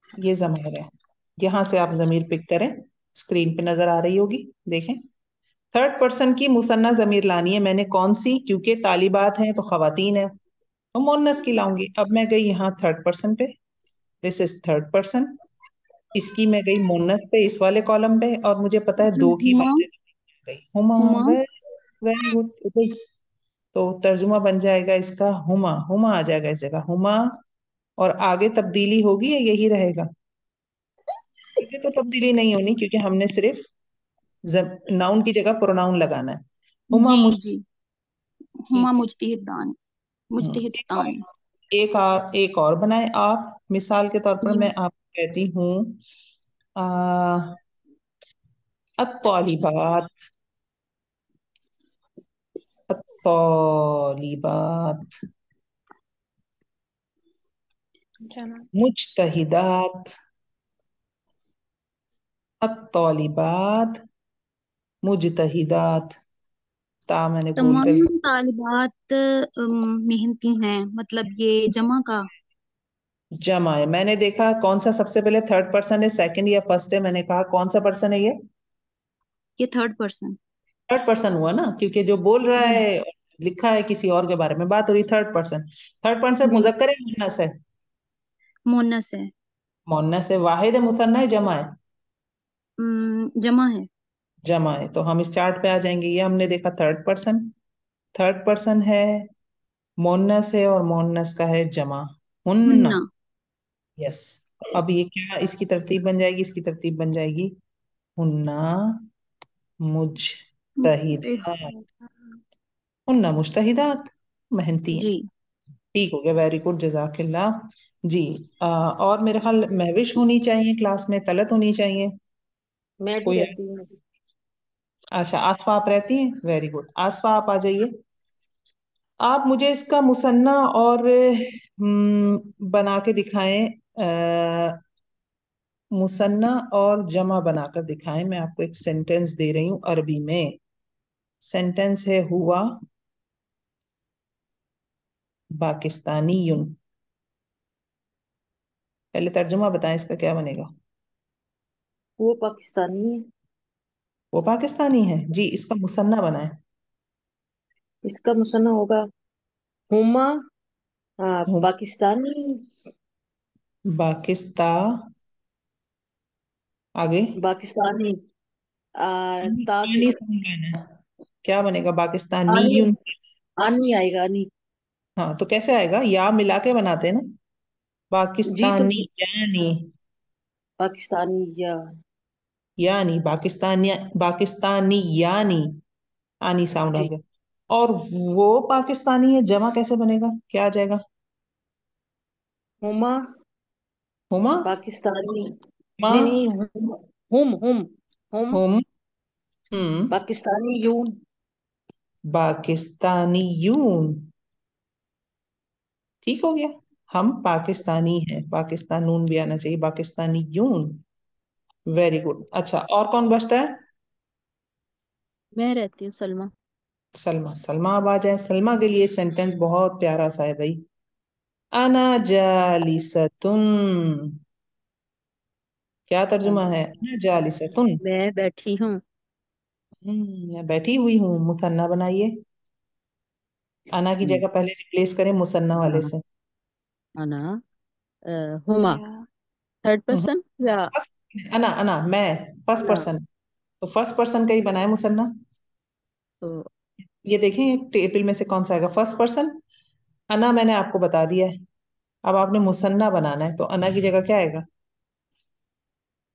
ये जमायर है। यहाँ से आप जमीर पिक करें। स्क्रीन पे नजर आ रही होगी, देखें। थर्ड पर्सन की मुसन्ना जमीर लानी है मैंने। कौन सी? क्योंकि तालिबात हैं तो खवातीन है, तो मोन्नस की लाऊंगी। अब मैं गई यहाँ थर्ड पर्सन पे। This is third person. इसकी मैं गई मोन्नस पे, इस वाले कॉलम पे, और मुझे पता है जी, दो की हुमा। बात है। गई Huma. Huma. Very very good, it is. तो तर्जुमा बन जाएगा इसका हुमा। हुमा आ जाएगा इस जगह, हुमा। और आगे तब्दीली होगी या यही रहेगा? आगे तो तब्दीली नहीं होनी, क्योंकि हमने सिर्फ नाउन की जगह प्रोनाउन लगाना है। हुमा जी मुश जी। हुमा ठीक है। मुजतहिदान। एक और, मुजतहिदान। एक और बनाए आप। मिसाल के तौर पर जी। मैं आपको कहती हूँ आ, अत्तौलिबात। अत्तौलिबात। जना। मुज्तहिदात। अत्तौलिबात। मुज्तहिदात। ता मैंने बोल कर तमाम तालिबात मेहनती हैं, मतलब ये जमा का। जमा है। मैंने देखा कौन सा सबसे पहले थर्ड पर्सन है, सेकंड या फर्स्ट है। मैंने कहा कौन सा पर्सन है ये? ये थर्ड पर्सन। थर्ड पर्सन हुआ ना, क्योंकि जो बोल रहा जी। है लिखा है किसी और के बारे में, बात हो रही थर्ड पर्सन। थर्ड पर्सन जी। मुजक्कर है मुन्नस है? मोनस है। मुन्नस है। वाहिद है, मुसन्ना है, जमा है? जमा है। जमा है। तो हम इस चार्ट पे आ जाएंगे। ये हमने देखा थर्ड पर्सन। थर्ड पर्सन है, मुन्नस है, और मुन्नस का है जमा, हुन्ना। हुन्ना। यस। अब ये क्या इसकी तरतीब बन जाएगी? इसकी तरतीब बन जाएगी हुन्ना मुजतहिदात। हुन्ना मुजतहिदात, मेहनती हैं। जी। ठीक हो गया, वेरी गुड, जजाकिल्लाह। जी। और मेरे ख्याल महविश होनी चाहिए क्लास में, तलत होनी चाहिए। मैं भी कोई रहती हूँ। अच्छा, आसफा आप रहती हैं, वेरी गुड। आसफा आप आ जाइए। आप मुझे इसका मुसन्ना और बना के दिखाएं। मुसन्ना और जमा बनाकर दिखाएं। मैं आपको एक सेंटेंस दे रही हूँ अरबी में। सेंटेंस है हुआ पाकिस्तानी यून। पहले तर्जुमा बताएं, इसका क्या बनेगा? वो पाकिस्तानी है। वो पाकिस्तानी है जी। इसका मुसन्ना बनाएं। इसका मुसन्ना होगा हुमा। हुम पाकिस्तानी। पाकिस्ता। आगे पाकिस्तानी। ताकि पानी साउंड लेना है। क्या बनेगा? पाकिस्तानी आनी। यून। आनी आएगा, आनी। हाँ, तो कैसे आएगा? या मिला के बनाते हैं ना। जी तो पाकिस्तानी यानी। पाकिस्तानी या। यानी पाकिस्तानी, पाकिस्तानी यानी। आनी साउंड आ जी। गया। और वो पाकिस्तानी है, जमा कैसे बनेगा? क्या आ जाएगा? हुमा हुमा। पाकिस्तानी। माँ। नहीं नहीं, हुम हुम। हम्म। पाकिस्तानी यून। पाकिस्तानी यून। ठीक हो गया। हम पाकिस्तानी हैं, पाकिस्तानून भी आना चाहिए, पाकिस्तानी यून। Very good. अच्छा, और कौन बचता है? मैं रहती हूँ सलमा। सलमा। सलमा अब आ जाए। सलमा के लिए सेंटेंस बहुत प्यारा सा है भाई। अना जालिसतुन। क्या तर्जुमा है? अना जालिसतुन। मैं बैठी हूँ। मैं बैठी हुई हूँ। मुसन्ना बनाइए। अना की हम्म, जगह पहले रिप्लेस करें मुसन्ना वाले अना। से। अना। हुमा। या। थर्ड पर्सन या। अना, अना मैं फर्स्ट अना। पर्सन। तो फर्स्ट पर्सन का ही बनाए मुसन्ना। तो ये देखें एक टेबल में से कौन सा आएगा फर्स्ट पर्सन। अना मैंने आपको बता दिया है। अब आपने मुसन्ना बनाना है, तो अना की जगह क्या आएगा?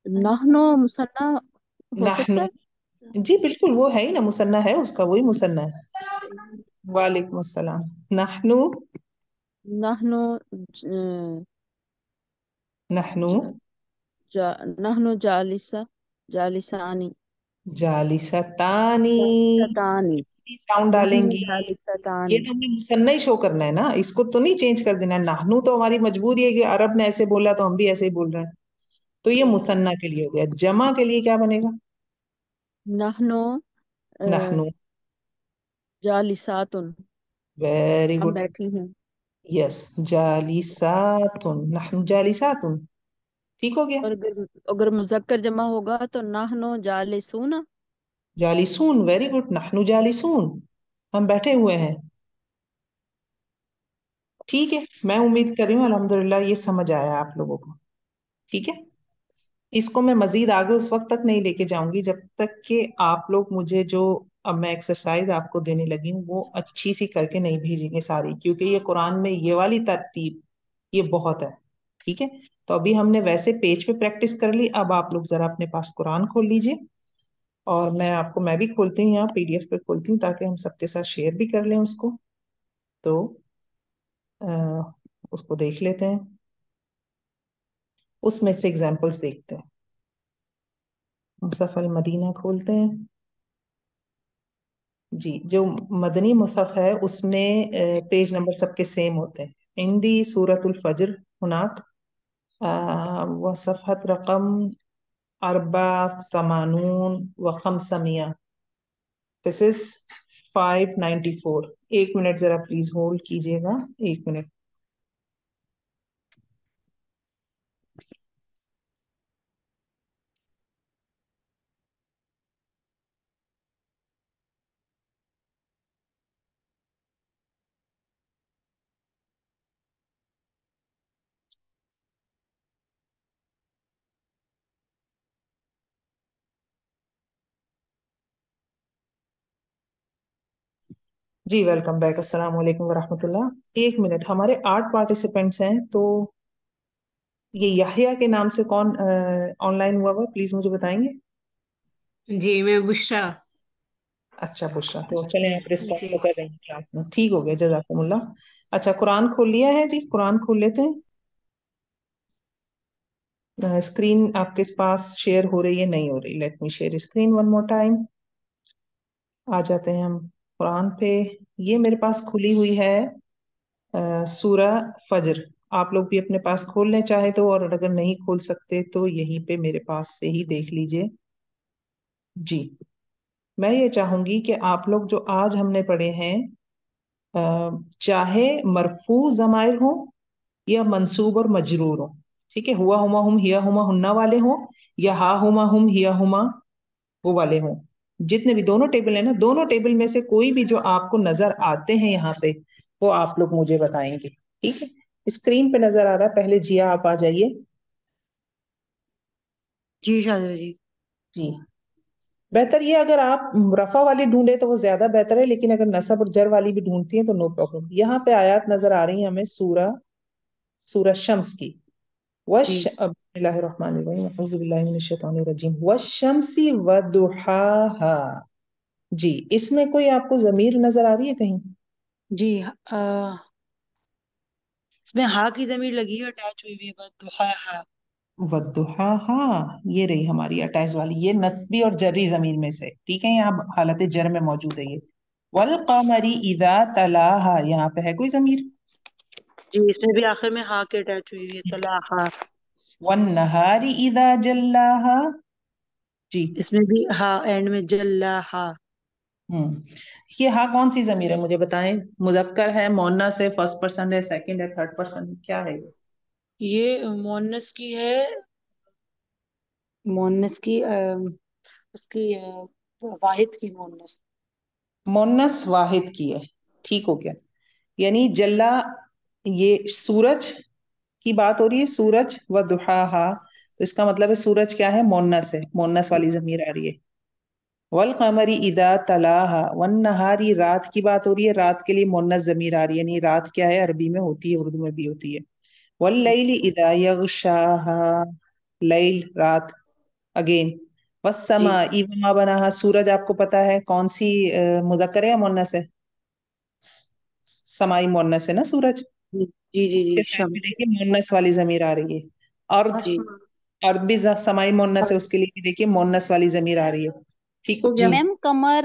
नहनो मुसन्ना हो सकता नाहनु। है। जी बिल्कुल, वो है ही ना, मुसन्ना है उसका, वही मुसन्ना है। वालेकुम अस्सलाम। नाहनु। नहनो नाहनु ज, जा, नहनो जालिसा। जालिसानी। जालिसतानी। जालिसतानी। साउंड नहनो डालेंगी। ये जालिसतानी। तो हमने मुसन्ना ही शो करना है ना, इसको तो नहीं चेंज कर देना। नाहनु तो हमारी मजबूरी है कि अरब ने ऐसे बोला तो हम भी ऐसे ही बोल रहे हैं। तो ये मुसन्ना के लिए हो गया। जमा के लिए क्या बनेगा? नहनो नहनु। जालिसातुन, वेरी हम गुड। बैठी हैं। यस, जालिसातुन, नहनु जालिसातुन। ठीक हो गया। और अगर मुजक्कर जमा होगा तो नाहनो जालिसून। जालिसून, वेरी गुड, नहनु जालिसून, हम बैठे हुए हैं। ठीक है, मैं उम्मीद कर रही हूँ अल्हम्दुलिल्लाह ये समझ आया आप लोगों को। ठीक है, इसको मैं मजीद आगे उस वक्त तक नहीं लेके जाऊंगी जब तक कि आप लोग मुझे जो अब मैं एक्सरसाइज आपको देने लगी हूँ वो अच्छी सी करके नहीं भेजेंगे सारी, क्योंकि ये कुरान में ये वाली तरतीब ये बहुत है। ठीक है, तो अभी हमने वैसे पेज पे प्रैक्टिस कर ली, अब आप लोग जरा अपने पास कुरान खोल लीजिए, और मैं भी खोलती हूँ यहाँ पीडीएफ पे खोलती हूँ ताकि हम सबके साथ शेयर भी कर लें उसको। तो उसको देख लेते हैं, उसमें से एग्जांपल्स देखते हैं। मुसहफ अल मदीना खोलते हैं जी। जो मदनी मुसहफ है उसमें पेज नंबर सबके सेम होते हैं। हिंदी सूरतुल फज्र हुनाक व सफ़हत रकम अरबा समानून व खमसमिया, दिस इज 594। एक मिनट जरा प्लीज होल्ड कीजिएगा, एक मिनट। जी वेलकम बैक, अस्सलाम वालेकुम वरहमतुल्लाह। एक मिनट, हमारे 8 पार्टिसिपेंट्स हैं, तो ये याहिया के नाम से कौन ऑनलाइन हुआ हुआ प्लीज मुझे बताएंगे। जी मैं बुशरा। अच्छा बुशरा, तो चलें आप रिस्पॉन्स जी तो कर रही हैं आप, ठीक हो गया, जज़ाकुमुल्लाह। अच्छा कुरान खोल लिया है जी, कुरान खोल लेते हैं। स्क्रीन आपके पास शेयर हो रही है, नहीं हो रही, let me share screen one more time. आ जाते हैं हम कुरान पे। ये मेरे पास खुली हुई है सूरा फजर। आप लोग भी अपने पास खोल लें चाहे तो, और अगर नहीं खोल सकते तो यहीं पे मेरे पास से ही देख लीजिए जी। मैं ये चाहूंगी कि आप लोग जो आज हमने पढ़े हैं चाहे मरफू जमायर हो या मंसूब और मजरूर हो, ठीक है, हुआ हुमा हुम हिया हुमा हुन्ना वाले हो, या हा हुमा हुम हिया हुमा वो वाले हों, जितने भी दोनों टेबल है ना, दोनों टेबल में से कोई भी जो आपको नजर आते हैं यहाँ पे वो आप लोग मुझे बताएंगे। ठीक है, स्क्रीन पे नजर आ रहा है, पहले जिया आप आ जाइए। जी शादी जी। जी, बेहतर ये अगर आप रफा वाली ढूंढे तो वो ज्यादा बेहतर है, लेकिन अगर नसब और जर वाली भी ढूंढती हैं तो नो प्रॉब्लम। यहाँ पे आयत नजर आ रही है हमें सूरा सूरा शम्स की। जी बिस्मिल्लाहिर्रहमानिर्रहीम, अऊज़ु बिल्लाहि मिनश शैतानिर रजीम, वश्शम्सी वदुहाहा। जी, इसमें कोई आपको जमीर नजर आ रही है कहीं? जी इसमें हा की जमीर लगी है, अटैच हुई हुई है, बस दुहा हा। वद्दुहाहा, ये रही हमारी अटैच वाली, ये नस्बी और जरी जमीर में से, ठीक है, यहाँ हालत जर में मौजूद है ये। वल कमरी इदा तलाहा, यहाँ पे है कोई जमीर? जी इसमें भी आखिर में हा के अटैच हुई हुई है, तला हा। वन नहारी इदा जल्लाहा। जी। इसमें भी हा एंड में जल्ला हा। हम्म, ये हाँ कौन सी जमीर है मुझे बताएं? मुजक्कर है, मोन्नस है, फर्स्ट पर्सन है, सेकंड है, थर्ड पर्सन है, क्या है ये? ये मोन्नस की है, मोन्नस की उसकी वाहिद की मोन्नस। मोन्नस वाहिद की है, ठीक हो गया। यानी जल्ला, ये सूरज की बात हो रही है, सूरज व दुहाहा, तो इसका मतलब है सूरज क्या है, मोन्नस है, मोन्नस वाली जमीर आ रही है। वल कमरी इदा तलाहा, वन नहारी रात की बात हो रही है, रात के लिए मोन्नस जमीर आ रही है, यानी रात क्या है, अरबी में होती है, उर्दू में भी होती है। वल लैली इदा यगशाहा, लैल रात, अगेन। जी वस्समा इमा बनाहा, सूरज आपको पता है कौन सी मुदक्कर है या मुन्नस है? समाई मुन्नस है ना सूरज। जी जी जी जी उसके साथ भी शम्स। देखिए मुन्नस वाली जमीर आ रही है। अर्द, जी अर्द भी समाई मुन्नस है, उसके लिए भी देखिए मुन्नस वाली जमीर आ रही है। ठीक हो गया। जी। मैम कमर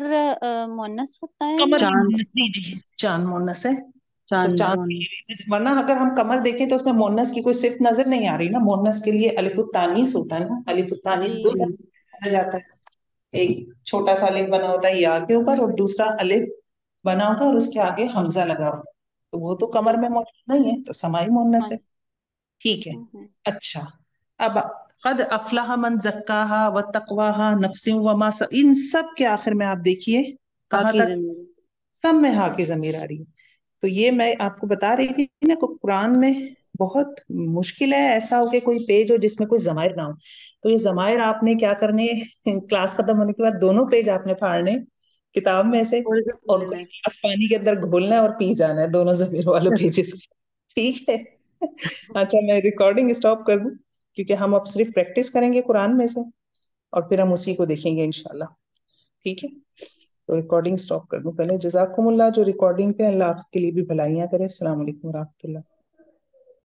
मुअन्नस होता है कमर या? चांद, जी जी, चांद मोनस है। तो चांद चांद के मोन। लिए वरना अगर हम कमर देखें तो उसमें मोनस की कोई सिर्फ नजर नहीं आ रही ना, मोनस के लिए अलिफुत तानीस होता है ना, अलिफुत तानीस जी दो जी तरह से जाता है। एक छोटा सा अलिफ बना होता है या के ऊपर, और दूसरा अलिफ बना होता है और उसके आगे हमजा लगा होता है, तो वो तो कमर जी। में मौजूद नहीं है, तो समाई मुअन्नस हाँ। है। ठीक है। हम्म। अच्छा, अब कद अफलाह मन जक्काहा व तकवाहा नफ्सिन वमा इन सब के आखिर में आप देखिए कहाँ हाकी तक जमीर। सब में हा की जमीर आ रही है। तो ये मैं आपको बता रही थी ना कि कुरान में बहुत मुश्किल है ऐसा हो कि कोई पेज हो जिसमें कोई जमायर ना हो। तो ये जमायर आपने क्या करने क्लास खत्म होने के बाद दोनों पेज आपने फाड़ने किताब में से, थोड़ी सा और लेना कोई है। गिलास पानी के अंदर घोलना है और पी जाना है दोनों जमीर वाले पेजेस को। ठीक है। अच्छा, मैं रिकॉर्डिंग स्टॉप कर दूं, क्योंकि हम अब सिर्फ प्रैक्टिस करेंगे कुरान में से, और फिर हम उसी को देखेंगे इंशाल्लाह। ठीक है, तो रिकॉर्डिंग स्टॉप कर दूं पहले। जजाकुमुल्लाह जो रिकॉर्डिंग पे, अल्लाह आपके लिए भी भलाइयां करे। अस्सलाम वालेकुम रहमतुल्लाह।